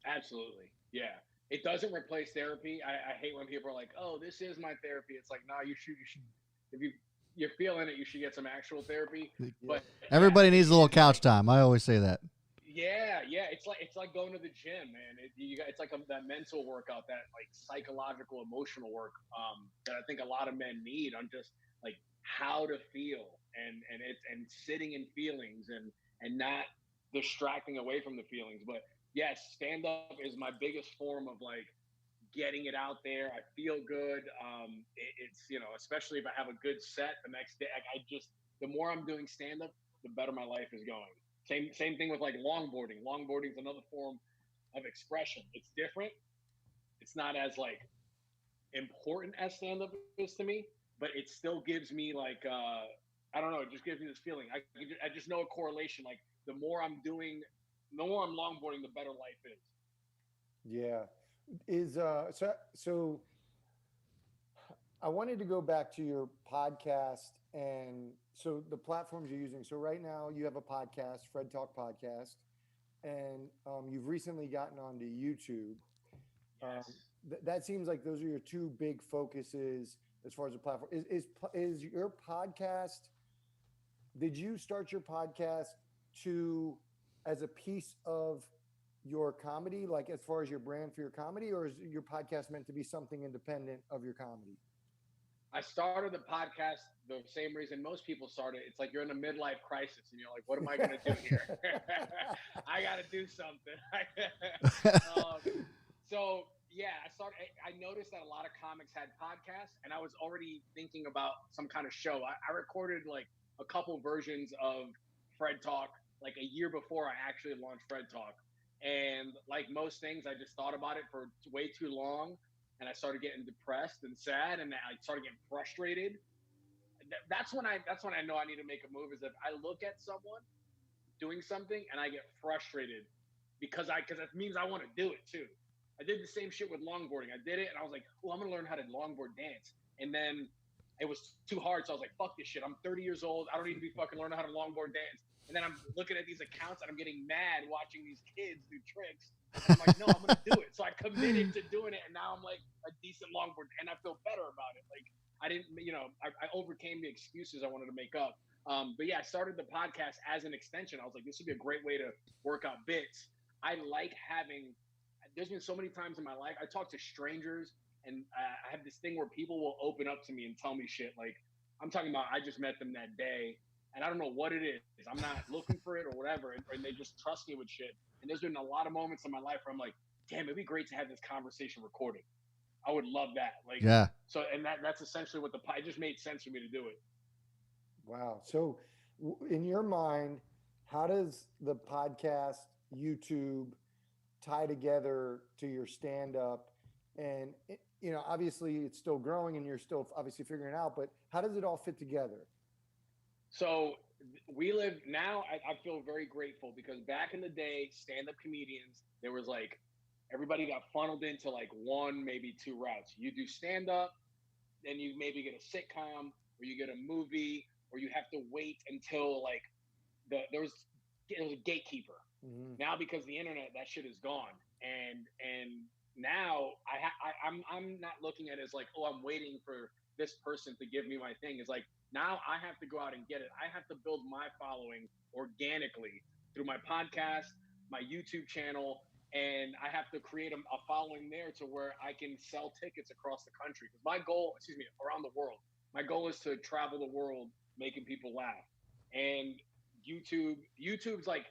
Absolutely. Yeah. It doesn't replace therapy. I hate when people are like, "Oh, this is my therapy." It's like, no, you should, if you're feeling it, you should get some actual therapy. Yeah. But yes, Everybody needs a it little is couch like, time. I always say that. yeah. It's like going to the gym, man. It's like that mental workout, that like psychological, emotional work that I think a lot of men need on just like how to feel and sitting in feelings and not distracting away from the feelings. But yes, stand up is my biggest form of like getting it out there. I feel good. It's especially if I have a good set the next day. I just the more I'm doing stand up, the better my life is going. Same thing with like longboarding. Longboarding is another form of expression. It's different. It's not as like important as stand up is to me, but it still gives me like I don't know. It just gives me this feeling. I just know a correlation. Like the more I'm longboarding, the better life is. Yeah. So I wanted to go back to your podcast and so the platforms you're using. So right now you have a podcast, Fred Talk Podcast, and you've recently gotten onto YouTube. Yes. That seems like those are your two big focuses as far as the platform. Is your podcast? Did you start your podcast to as a piece of your comedy, like as far as your brand for your comedy, or is your podcast meant to be something independent of your comedy? I started the podcast the same reason most people started. It's like you're in a midlife crisis and you're like, what am I going to do here? I got to do something. um, so yeah, I noticed that a lot of comics had podcasts, and I was already thinking about some kind of show. I recorded like a couple versions of Fred Talk like a year before I actually launched Fred Talk. And like most things, I just thought about it for way too long, and I started getting depressed and sad, and I started getting frustrated. That's when I know I need to make a move. Is if I look at someone doing something and I get frustrated because that means I want to do it too. I did the same shit with longboarding. I did it and I was like, oh, I'm gonna learn how to longboard dance. And then it was too hard, so I was like, fuck this shit. I'm 30 years old. I don't need to be fucking learning how to longboard dance. And then I'm looking at these accounts and I'm getting mad watching these kids do tricks. And I'm like, no, I'm gonna do it. So I committed to doing it, and now I'm like a decent longboard, and I feel better about it. Like I didn't, I overcame the excuses I wanted to make up. But yeah, I started the podcast as an extension. I was like, this would be a great way to work out bits. I like having. There's been so many times in my life I talk to strangers, and I have this thing where people will open up to me and tell me shit. Like I'm talking about, I just met them that day, and I don't know what it is. I'm not looking for it or whatever, and they just trust me with shit. And there's been a lot of moments in my life where I'm like, damn, it'd be great to have this conversation recorded. I would love that. Like Yeah. so, and that's essentially what it just made sense for me to do it. Wow. So, in your mind, how does the podcast, YouTube tie together to your stand up? And, obviously it's still growing and you're still obviously figuring it out, but how does it all fit together? So we live now. I feel very grateful because back in the day, stand-up comedians, there was like everybody got funneled into like one, maybe two routes. You do stand-up, then you maybe get a sitcom, or you get a movie, or you have to wait until like there was a gatekeeper. Mm-hmm. Now because the internet, that shit is gone, and now I'm not looking at it as like, oh, I'm waiting for this person to give me my thing. It's like now I have to go out and get it. I have to build my following organically through my podcast, my YouTube channel, and I have to create a following there to where I can sell tickets across the country. Because my goal, excuse me, around the world, my goal is to travel the world making people laugh. And YouTube's like,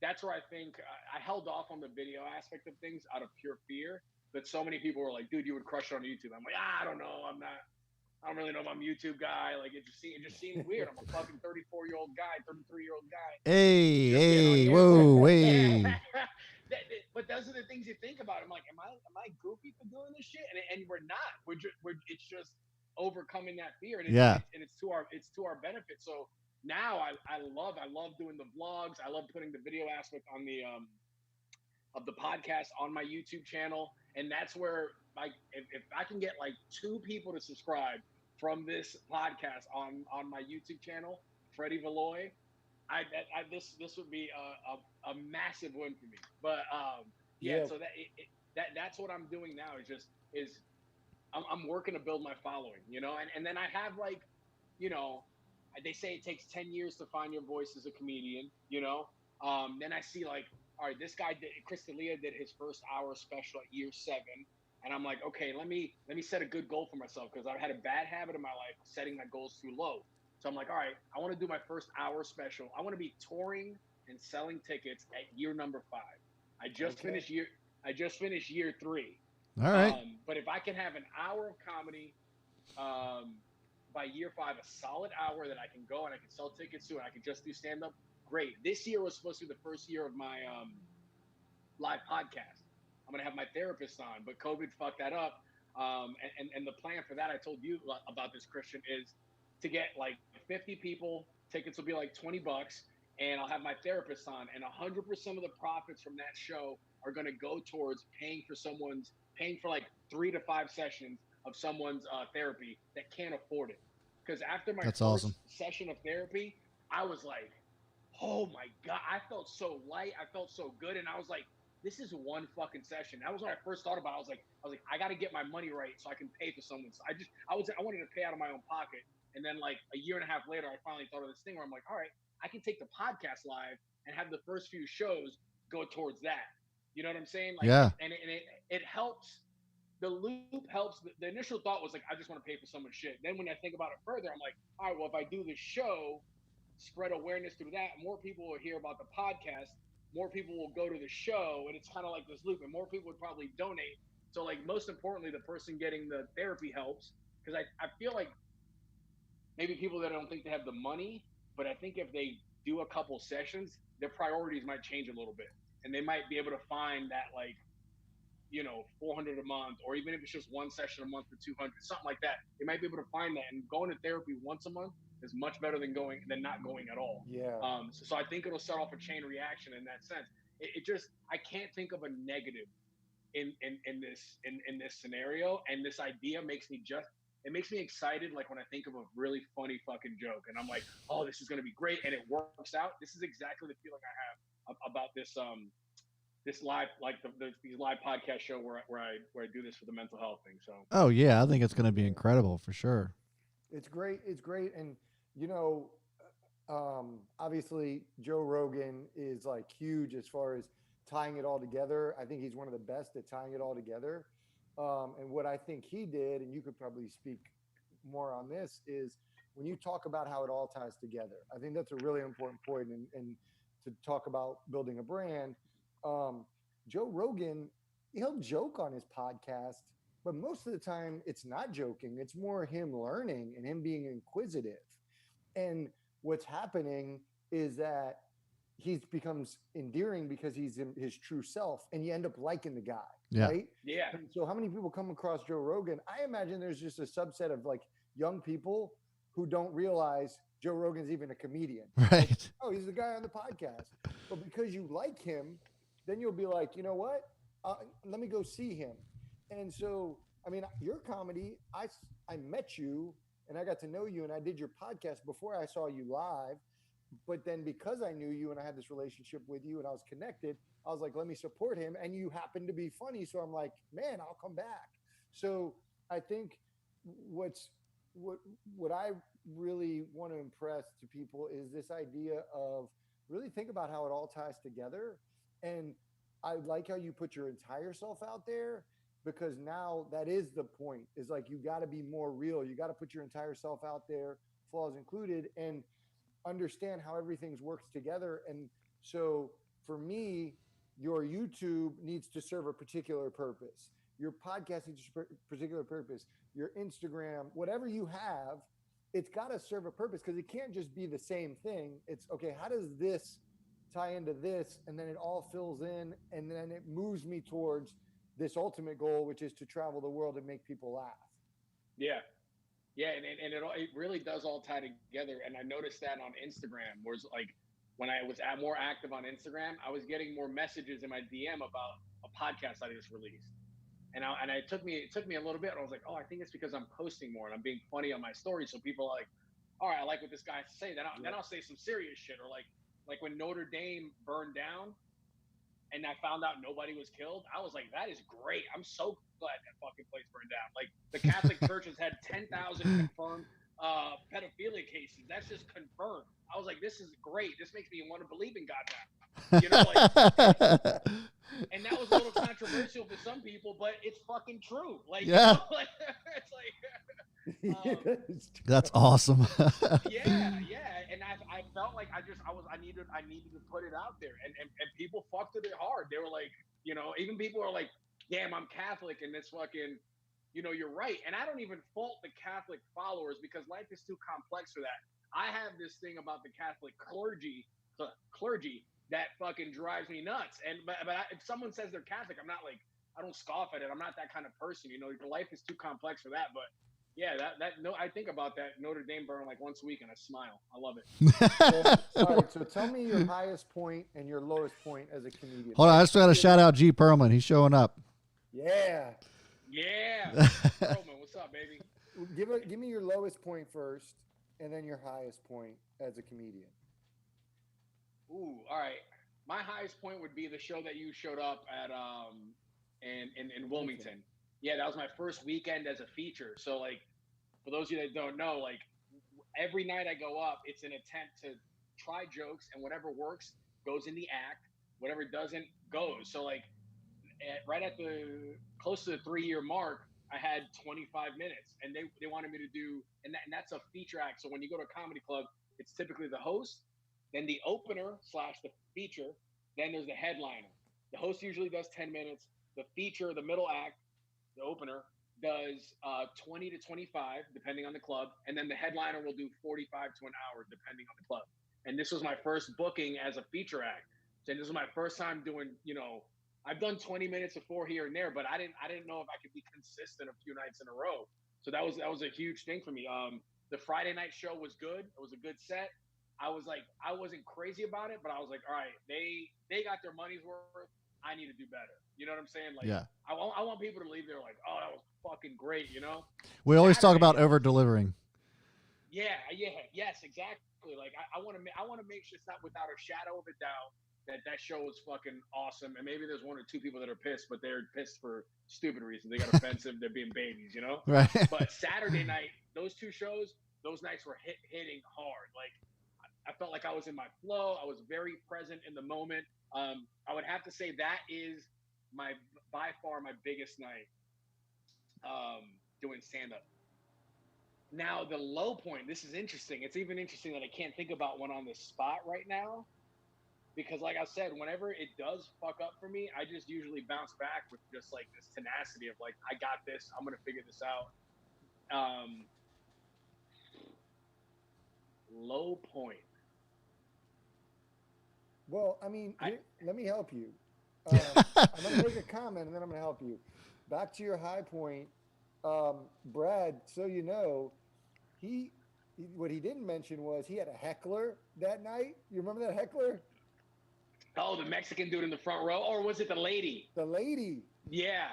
that's where I think I held off on the video aspect of things out of pure fear. But so many people were like, dude, you would crush it on YouTube. I'm like, I don't know. I don't really know if I'm a YouTube guy. Like it just seems weird. I'm a fucking 34-year-old guy, 33-year-old guy Hey, just getting on hey, here. whoa, Yeah. hey. But those are the things you think about. I'm like, am I goofy for doing this shit? And we're not. It's just overcoming that fear, Yeah. and it's to our benefit. So now I love doing the vlogs. I love putting the video aspect on the of the podcast on my YouTube channel, and that's where like if I can get like two people to subscribe from this podcast on my YouTube channel, Freddy Valoy, this would be a massive win for me. But yeah, Yeah. so that's what I'm doing now. Is I'm working to build my following, and then I have like, you know, they say it takes 10 years to find your voice as a comedian. Then I see like, all right, this guy did, Chris D'Elia did his first hour special at year 7. And I'm like, okay, let me set a good goal for myself, because I've had a bad habit in my life of setting my goals too low. So I'm like, all right, I want to do my first hour special. I want to be touring and selling tickets at year number 5. I just Okay. finished year I just finished year 3. All right. But if I can have an hour of comedy by year 5, a solid hour that I can go and I can sell tickets to, and I can just do stand up, great. This year was supposed to be the first year of my live podcast. I'm gonna have my therapist on, but COVID fucked that up. And the plan for that, I told you about this, Kristian, is to get like 50 people. Tickets will be like $20, and I'll have my therapist on, and 100% of the profits from that show are gonna go towards paying for like 3 to 5 sessions of someone's therapy that can't afford it. Because after my That's first awesome. session of therapy, I was like, oh my God, I felt so light. I felt so good. And I was like, this is one fucking session. That was when I first thought about it. I was like, I got to get my money right so I can pay for someone. So I wanted to pay out of my own pocket. And then like a year and a half later, I finally thought of this thing where I'm like, all right, I can take the podcast live and have the first few shows go towards that. You know what I'm saying? Like, Yeah. it helps. The loop helps. The initial thought was like, I just want to pay for someone's shit. Then when I think about it further, I'm like, all right, well, if I do this show, spread awareness through that, more people will hear about the podcast, more people will go to the show, and it's kind of like this loop, and more people would probably donate. So like, most importantly, the person getting the therapy helps, because I feel like maybe people that don't think they have the money, but I think if they do a couple sessions, their priorities might change a little bit, and they might be able to find that like, 400 a month, or even if it's just one session a month for 200, something like that. They might be able to find that, and going to therapy once a month is much better than not going at all. Yeah. So I think it'll set off a chain reaction in that sense. It just, I can't think of a negative in this scenario, and this idea makes me excited. Like when I think of a really funny fucking joke, and I'm like, oh, this is gonna be great, and it works out. This is exactly the feeling I have about this live, like these live podcast show where I do this for the mental health thing. So Oh yeah, I think it's going to be incredible for sure. It's great. It's great. And, you know, obviously Joe Rogan is like huge as far as tying it all together. I think he's one of the best at tying it all together. And what I think he did, and you could probably speak more on this, is when you talk about how it all ties together. I think that's a really important point. And to talk about building a brand, Joe Rogan, he'll joke on his podcast, but most of the time it's not joking. It's more him learning and him being inquisitive. And what's happening is that he becomes endearing because he's in his true self, and you end up liking the guy. Yeah. Right. yeah, And so how many people come across Joe Rogan? I imagine there's just a subset of like young people who don't realize Joe Rogan's even a comedian. Right. Oh, he's the guy on the podcast. But because you like him, then you'll be like, you know what? Let me go see him. And so, I mean, your comedy, I met you and I got to know you, and I did your podcast before I saw you live. But then because I knew you and I had this relationship with you and I was connected, I was like, let me support him. And you happen to be funny. So I'm like, man, I'll come back. So I think what I really want to impress to people is this idea of really think about how it all ties together. And I like how you put your entire self out there, because now that is the point, is like, you got to be more real. You got to put your entire self out there, flaws included, and understand how everything works together. And so for me, your YouTube needs to serve a particular purpose. Your podcast needs to serve a particular purpose. Your Instagram, whatever you have, it's got to serve a purpose, because it can't just be the same thing. It's okay, how does this tie into this? And then it all fills in, and then it moves me towards this ultimate goal, which is to travel the world and make people laugh. yeah. Yeah, and it really does all tie together. And I noticed that on Instagram, where it's like when I was more active on Instagram, I was getting more messages in my DM about a podcast I just released. And it took me a little bit. I was like, oh, I think it's because I'm posting more and I'm being funny on my stories. So people are like, all right, I like what this guy has to say. Then I'll say some serious shit, or like when Notre Dame burned down, and I found out nobody was killed, I was like, that is great. I'm so glad that fucking place burned down. Like the Catholic Church has had 10,000 confirmed pedophilia cases. That's just confirmed. I was like, this is great. This makes me want to believe in God now. You know, like, and that was a little controversial for some people, but it's fucking true. Like, yeah, you know, like, it's like, that's awesome. yeah, and I felt like I needed to put it out there, and people fucked with it hard. They were like, you know, even people are like, damn, I'm Catholic, and this fucking, you know, you're right. And I don't even fault the Catholic followers because life is too complex for that. I have this thing about the Catholic clergy that fucking drives me nuts. And but if someone says they're Catholic, I'm not like, I don't scoff at it. I'm not that kind of person. You know, life is too complex for that. But yeah, no, I think about that Notre Dame burn like once a week and I smile. I love it. All right, so tell me your highest point and your lowest point as a comedian. Hold on, I just got to shout out G Perlman. He's showing up. Yeah. Roman, what's up, baby? Give me your lowest point first, and then your highest point as a comedian. Ooh, all right. My highest point would be the show that you showed up at in Wilmington. Yeah, that was my first weekend as a feature. So like, for those of you that don't know, like every night I go up, it's an attempt to try jokes, and whatever works goes in the act. Whatever doesn't goes. So like, right at the close to the 3-year mark, I had 25 minutes, and they wanted me to do, and that's a feature act. So when you go to a comedy club, it's typically the host, then the opener / the feature, then there's the headliner. The host usually does 10 minutes. The feature, the middle act, the opener does 20 to 25, depending on the club, and then the headliner will do 45 to an hour, depending on the club. And this was my first booking as a feature act. So this was my first time doing, you know, I've done 20 minutes before here and there, but I didn't know if I could be consistent a few nights in a row. So that was a huge thing for me. The Friday night show was good. It was a good set. I was like, I wasn't crazy about it, but I was like, all right, they got their money's worth. I need to do better. You know what I'm saying? Like, yeah. I want people to leave there like, oh, that was fucking great. You know? We always talk about over delivering. Yes, exactly. Like, I want to make sure it's not without a shadow of a doubt that show was fucking awesome. And maybe there's 1 or 2 people that are pissed, but they're pissed for stupid reasons. They got offensive. They're being babies, you know? Right. But Saturday night, those 2 shows, those nights were hitting hard. Like, I felt like I was in my flow. I was very present in the moment. I would have to say that is by far my biggest night doing stand-up. Now, the low point, this is interesting. It's even interesting that I can't think about one on the spot right now. Because like I said, whenever it does fuck up for me, I just usually bounce back with just like this tenacity of like, I got this. I'm going to figure this out. Low point. Well, I mean, let me help you. I'm going to make a comment and then I'm going to help you. Back to your high point, Brad, so you know, what he didn't mention was he had a heckler that night. You remember that heckler? Oh, the Mexican dude in the front row? Or was it the lady? The lady. Yeah.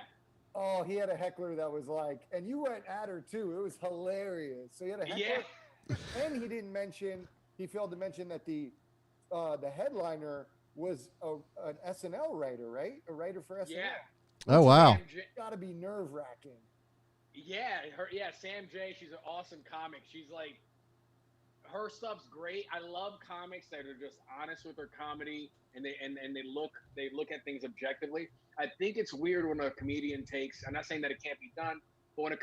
Oh, he had a heckler that was like, and you went at her too. It was hilarious. So he had a heckler. Yeah. And he failed to mention that the headliner was an SNL writer, right? A writer for SNL. Yeah. Oh, wow. Got to be nerve-wracking. Yeah, Sam J, she's an awesome comic. She's like, her stuff's great. I love comics that are just honest with their comedy and they look at things objectively. I think it's weird when a comedian takes, I'm not saying that it can't be done, but when a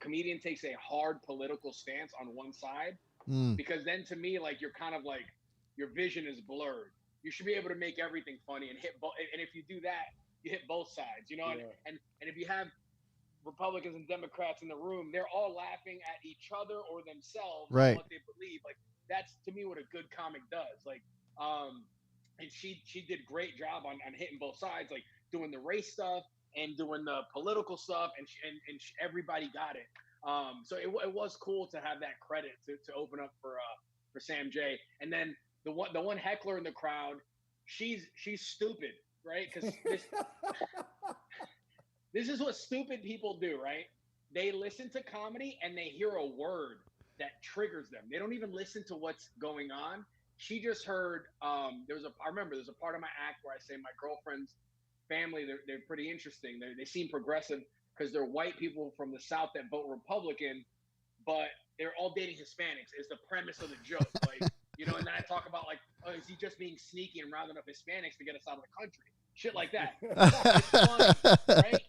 comedian takes a hard political stance on one side, because then to me, like, you're kind of like, your vision is blurred. You should be able to make everything funny and hit both. And if you do that, you hit both sides, you know? Yeah. And if you have Republicans and Democrats in the room, they're all laughing at each other or themselves, right, on what they believe. Like, that's to me what a good comic does. Like, and she did a great job on hitting both sides, like doing the race stuff and doing the political stuff, and everybody got it. So it was cool to have that credit to open up for Sam J. And then the one heckler in the crowd, she's stupid, right? Because this is what stupid people do, right? They listen to comedy and they hear a word that triggers them. They don't even listen to what's going on. she just heard I remember there's a part of my act where I say my girlfriend's family, they're pretty interesting. They seem progressive because they're white people from the South that vote Republican, but they're all dating Hispanics is the premise of the joke. Like, you know, and then I talk about like, oh, is he just being sneaky and rounding up Hispanics to get us out of the country? Shit like that. It's funny, right?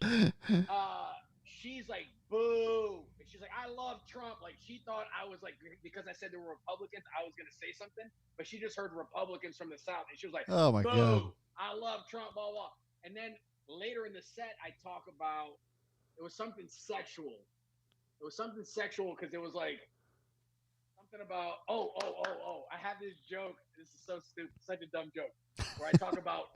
She's like, boo. And she's like, I love Trump. Like, she thought I was like, because I said there were Republicans, I was going to say something, but she just heard Republicans from the South. And she was like, oh my boo, God. I love Trump, blah, blah. And then later in the set, I talk about, it was something sexual. It was something sexual because it was like, something about, I have this joke. This is so stupid, such a dumb joke, where I talk about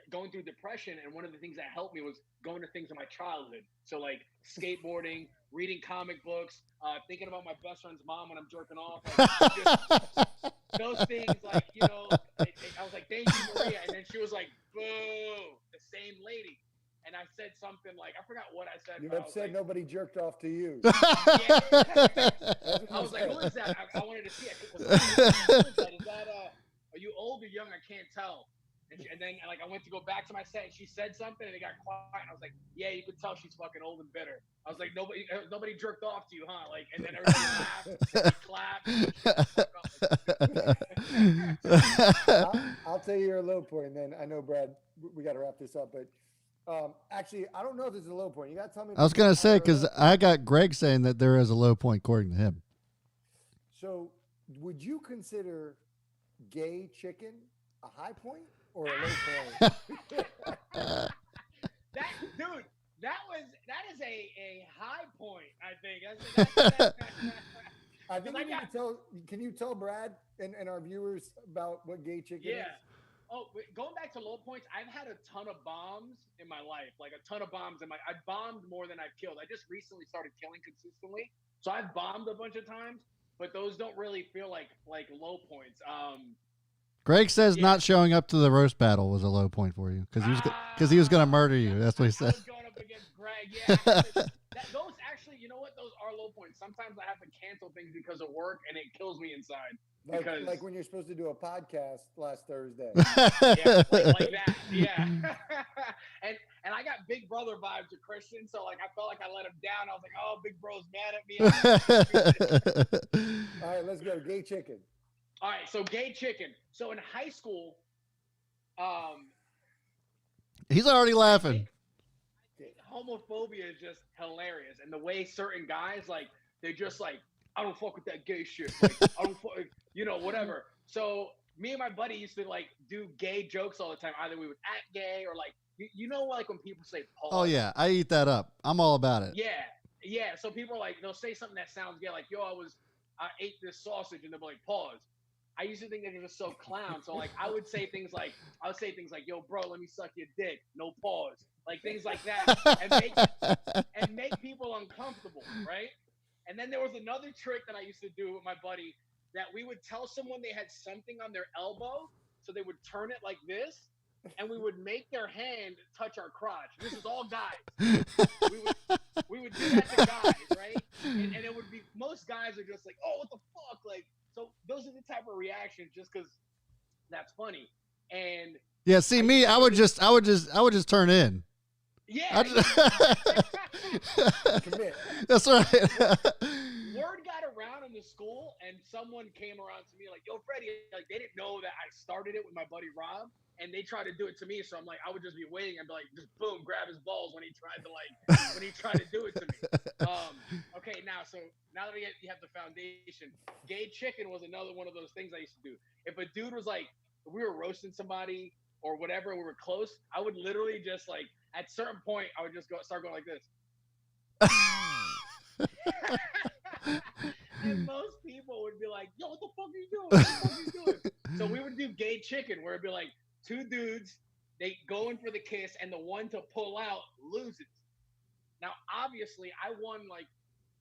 going through depression, and one of the things that helped me was going to things in my childhood. So like skateboarding, reading comic books, thinking about my best friend's mom when I'm jerking off. Like, just those things, like, you know, I was like, thank you, Maria. And then she was like, boo, the same lady. And I said something like, I forgot what I said. You upset like, nobody jerked off to you. Yeah. I was like, who is that? I wanted to see it. Who is that? Is that, are you old or young? I can't tell. And then like I went to go back to my set and she said something and it got quiet and I was like, yeah, you could tell she's fucking old and bitter. I was like, nobody jerked off to you, huh? Like, and then everybody laughed and clapped. I'll tell you your low point, and then I know, Brad, we got to wrap this up, but actually, I don't know if this is a low point. You got to tell me. I was going to say, because I got Greg saying that there is a low point according to him. So would you consider gay chicken a high point or a low point? That is a high point, I think. I think you need to tell. Can you tell Brad and our viewers about what gay chicken is? Oh, going back to low points, I've had a ton of bombs in my life, like a ton of bombs I've bombed more than I've killed. I just recently started killing consistently, so I've bombed a bunch of times, but those don't really feel like low points. Greg says not showing up to the roast battle was a low point for you because he was going to murder you. That's what he said. I was going up against Greg. Yeah, those actually, you know what? Those are low points. Sometimes I have to cancel things because of work, and it kills me inside. Like when you're supposed to do a podcast last Thursday. Yeah, like that. Yeah. and I got Big Brother vibes to Kristian, so like I felt like I let him down. I was like, oh, Big Bro's mad at me. All right, let's go. Gay chicken. All right, so gay chicken. So in high school, he's already laughing. I think homophobia is just hilarious, and the way certain guys like they just like, I don't fuck with that gay shit. Like, I don't fuck, you know, whatever. So me and my buddy used to like do gay jokes all the time. Either we would act gay or like, you know, like when people say pause. Oh yeah, I eat that up. I'm all about it. Yeah. So people are like, they'll say something that sounds gay, like, yo, I ate this sausage, and they'll be like, pause. I used to think they were just so clown. So like I would say things like, yo, bro, let me suck your dick. No pause. Like things like that. and make people uncomfortable, right? And then there was another trick that I used to do with my buddy that we would tell someone they had something on their elbow. So they would turn it like this and we would make their hand touch our crotch. This is all guys. We would do that to guys, right? And it would be, most guys are just like, oh, what the fuck? Like, so those are the type of reactions just because that's funny. And yeah, see me, I would just turn in. Yeah. Commit. That's right. Word got around in the school and someone came around to me like, yo, Freddie, like they didn't know that I started it with my buddy Rob and they tried to do it to me. So I'm like, I would just be waiting and be like, just boom, grab his balls when he tried to do it to me. Okay, now that you have the foundation, gay chicken was another one of those things I used to do. If a dude was like, if we were roasting somebody or whatever, and we were close, I would literally just like, at a certain point, I would just start going like this. And most people would be like, yo, what the fuck are you doing? What the fuck are you doing? So we would do gay chicken where it'd be like two dudes, they go in for the kiss and the one to pull out loses. Now, obviously, I won like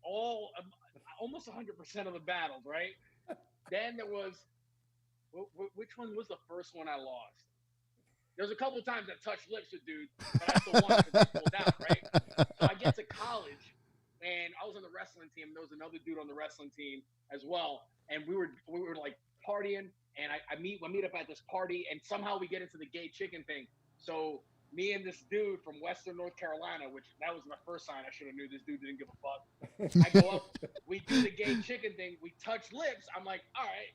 almost 100% of the battles, right? Then there was, which one was the first one I lost? There was a couple of times I touched lips with dudes, but that's the one that pulled out, right? So I get to college, and I was on the wrestling team. There was another dude on the wrestling team as well, and we were like partying, and this party, and somehow we get into the gay chicken thing. So me and this dude from Western North Carolina, which that was my first sign I should have knew this dude didn't give a fuck. I go up, we do the gay chicken thing, we touch lips. I'm like, all right,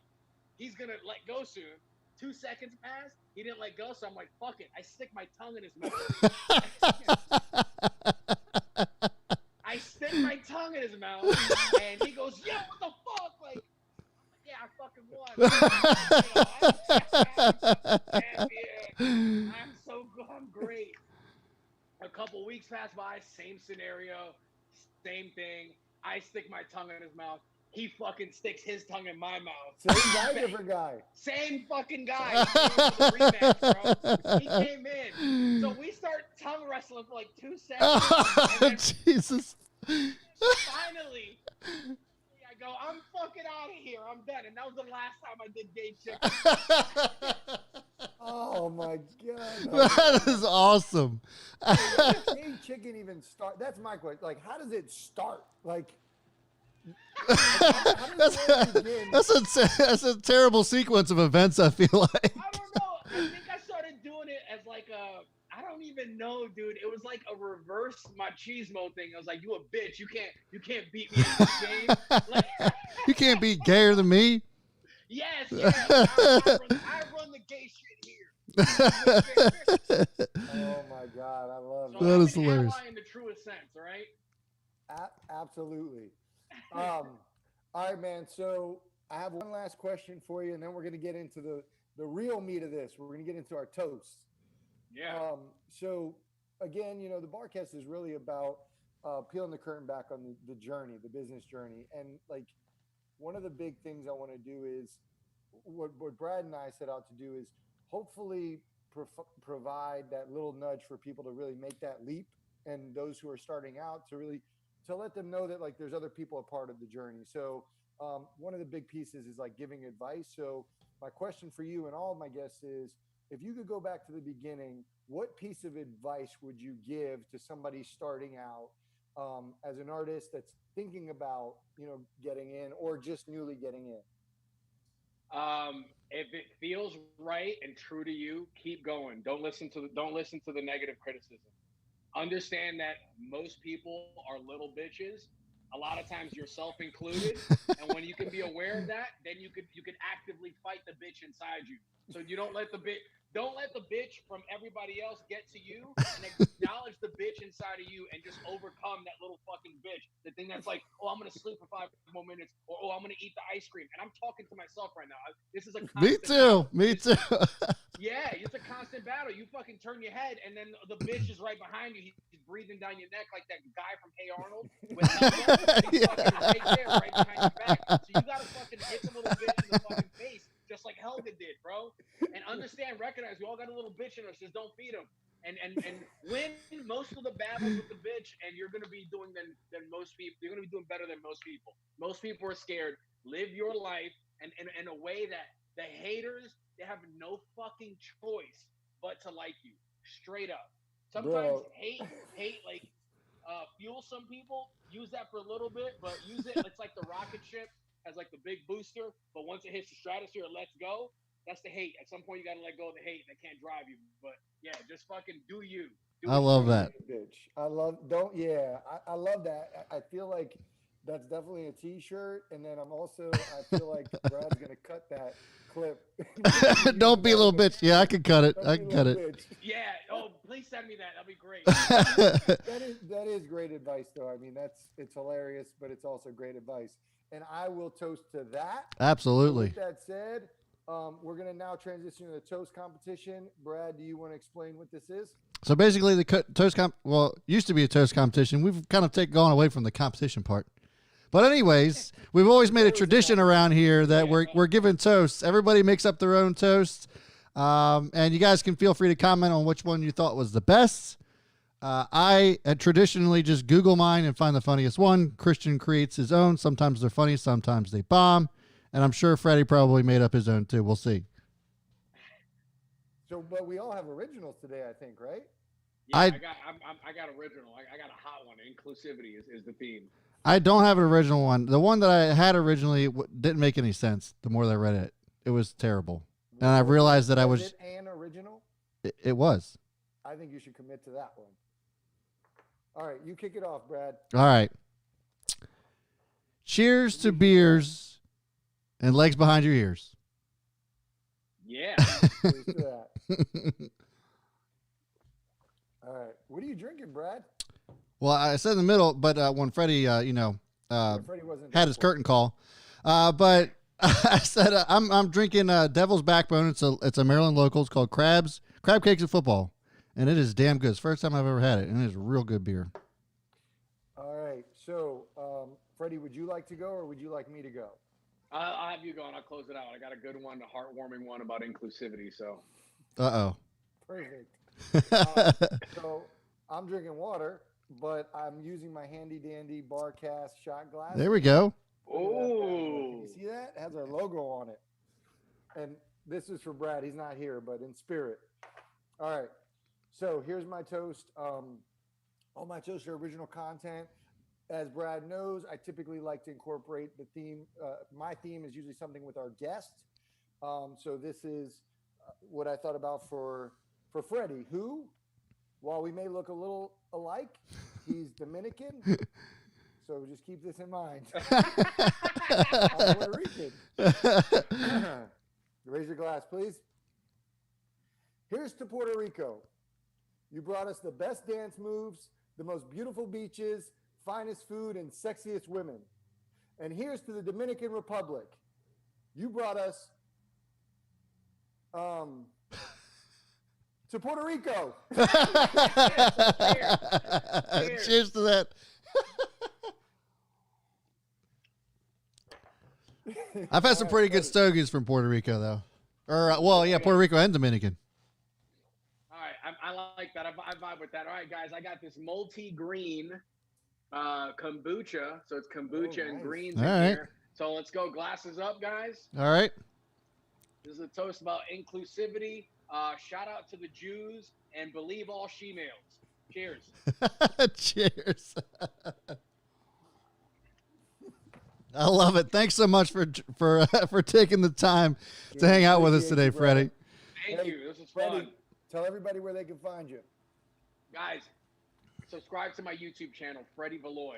he's gonna let go soon. 2 seconds pass, he didn't let go, so I'm like, fuck it. I stick my tongue in his mouth. I stick my tongue in his mouth, and he goes, yeah, what the fuck? Like, yeah, I fucking won. I'm so good. I'm great. A couple weeks pass by, same scenario, same thing. I stick my tongue in his mouth. He fucking sticks his tongue in my mouth. Same guy, different guy. Same fucking guy. He came in for the rematch, bro. He came in. So we start tongue wrestling for like 2 seconds. Oh, Jesus. Finally, I go, I'm fucking out of here. I'm done. And that was the last time I did gay chicken. Oh my god. That is awesome. How does gay chicken even start? That's my question. Like, how does it start? Like, that's a terrible sequence of events, I feel like. I don't know. I think I started doing it as like I don't even know, dude. It was like a reverse machismo thing. I was like, you a bitch. You can't beat me in this game. Like, You can't be gayer than me. yes. I run the gay shit here. oh my god, I love So that. That is hilarious. In the truest sense, all right? Absolutely. All right, man. So I have one last question for you, and then we're going to get into the real meat of this. We're going to get into our toasts. Yeah. So again, the Barcast is really about peeling the curtain back on the journey, the business journey. And like one of the big things I want to do is what Brad and I set out to do is hopefully provide that little nudge for people to really make that leap, and those who are starting out to let them know that like there's other people a part of the journey. So one of the big pieces is like giving advice. So my question for you and all of my guests is, if you could go back to the beginning, what piece of advice would you give to somebody starting out as an artist that's thinking about, getting in or just newly getting in? If it feels right and true to you, keep going. Don't listen to the negative criticism. Understand that most people are little bitches. A lot of times yourself included. And when you can be aware of that, then you could actively fight the bitch inside you. So you don't let the bitch from everybody else get to you, and acknowledge the bitch inside of you and just overcome that little fucking bitch. The thing that's like, oh, I'm going to sleep for 5 more minutes, or oh, I'm going to eat the ice cream. And I'm talking to myself right now. This is a constant battle. Me too. Yeah, it's a constant battle. You fucking turn your head, and then the bitch is right behind you. He's breathing down your neck like that guy from Hey Arnold. He's fucking right there, right behind your back. So you gotta fucking hit the little bitch in the fucking face, just like Helga did, bro. And recognize, we all got a little bitch in us. Just don't feed them. And win most of the battles with the bitch, and you're gonna be doing than most people. You're gonna be doing better than most people. Most people are scared. Live your life, and in a way that the haters, they have no fucking choice but to like you, straight up. Sometimes hate like fuels some people. Use that for a little bit, but use it. It's like the rocket ship has like the big booster, but once it hits the stratosphere, it lets go. That's the hate. At some point, you gotta let go of the hate that can't drive you. But yeah, just fucking do you. I love that. Bitch. I love that. I feel like that's definitely a t-shirt. And then I feel like Brad's going to cut that clip. Don't be a little bitch. Yeah, I can cut it. I can cut it. Bitch. Yeah. Oh, please send me that. That'd be great. That is great advice, though. I mean, it's hilarious, but it's also great advice. And I will toast to that. Absolutely. With that said, we're going to now transition to the toast competition. Brad, do you want to explain what this is? So basically, the toast used to be a toast competition. We've kind of gone away from the competition part. But anyways, we've always made a tradition around here that we're giving toasts. Everybody makes up their own toast. And you guys can feel free to comment on which one you thought was the best. I traditionally just Google mine and find the funniest one. Kristian creates his own. Sometimes they're funny, sometimes they bomb. And I'm sure Freddy probably made up his own too. We'll see. So, but we all have originals today, I think, right? Yeah, I got original. I got a hot one. Inclusivity is the theme. I don't have an original one. The one that I had originally didn't make any sense. The more that I read it, it was terrible. and I realized that I was. it an original? It was. I think you should commit to that one. All right, you kick it off, Brad. All right. Cheers to beers and legs behind your ears. Yeah. Cheers to that. All right, what are you drinking, Brad? Well, I said in the middle, but when Freddie, Freddie wasn't had his curtain call, but I said I'm drinking Devil's Backbone. It's a Maryland local. It's called Crab Cakes and Football, and it is damn good. It's the first time I've ever had it, and it is real good beer. All right, so Freddie, would you like to go or would you like me to go? I'll have you go and I'll close it out. I got a good one, a heartwarming one about inclusivity. So. Perfect. So I'm drinking water, but I'm using my handy dandy Barcast shot glass. There we go. Oh. Can you see that? It has our logo on it. And this is for Brad. He's not here, but in spirit. All right. So here's my toast. All my toasts are original content. As Brad knows, I typically like to incorporate the theme. My theme is usually something with our guest. So this is what I thought about for Freddie, who, while we may look a little alike, he's Dominican. So just keep this in mind. I'm Puerto Rican. Raise your glass, please. Here's to Puerto Rico. You brought us the best dance moves, the most beautiful beaches, finest food, and sexiest women. And here's to the Dominican Republic. You brought us to Puerto Rico. Cheers. Cheers to that. I've had some pretty good stogies from Puerto Rico, though. Or, Puerto Rico and Dominican. All right, I like that. I vibe with that. All right, guys, I got this multi-green kombucha. So it's kombucha and greens in here. So let's go. Glasses up, guys. All right. This is a toast about inclusivity. Shout out to the Jews and believe all she-males. Cheers. Cheers. I love it. Thanks so much for taking the time to hang out with us today, Freddie. Thank you. This was fun. Freddie, tell everybody where they can find you. Guys, subscribe to my YouTube channel, Freddy Valoy.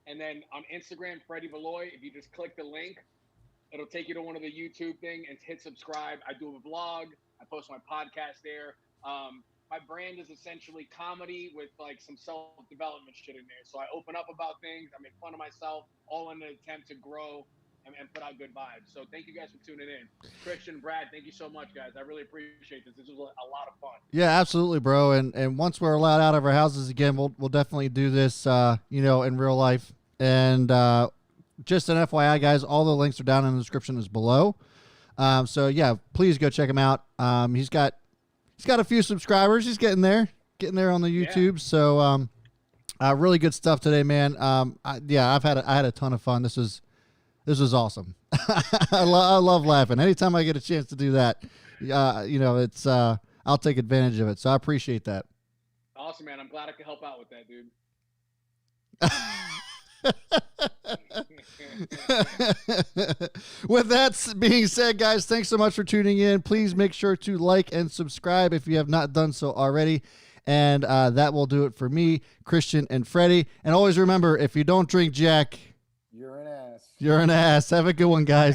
And then on Instagram, Freddy Valoy, if you just click the link, it'll take you to one of the YouTube thing and hit subscribe. I do a vlog. I post my podcast there. My brand is essentially comedy with like some self-development shit in there. So I open up about things. I make fun of myself, all in an attempt to grow and put out good vibes. So thank you guys for tuning in. Kristian, Brad, thank you so much, guys. I really appreciate this. This was a lot of fun. Yeah, absolutely, bro. And once we're allowed out of our houses again, we'll definitely do this, in real life. And just an FYI, guys, all the links are down in the description is below. So yeah, please go check him out. He's got a few subscribers. He's getting there on the YouTube. Yeah. So really good stuff today, man. I had a ton of fun. This was awesome. I love laughing. Anytime I get a chance to do that, it's I'll take advantage of it. So I appreciate that. Awesome, man. I'm glad I could help out with that, dude. With that being said, guys, thanks so much for tuning in. Please make sure to like and subscribe if you have not done so already. And that will do it for me, Kristian, and Freddie. And always remember, if you don't drink Jack, you're an ass. You're an ass. Have a good one, guys.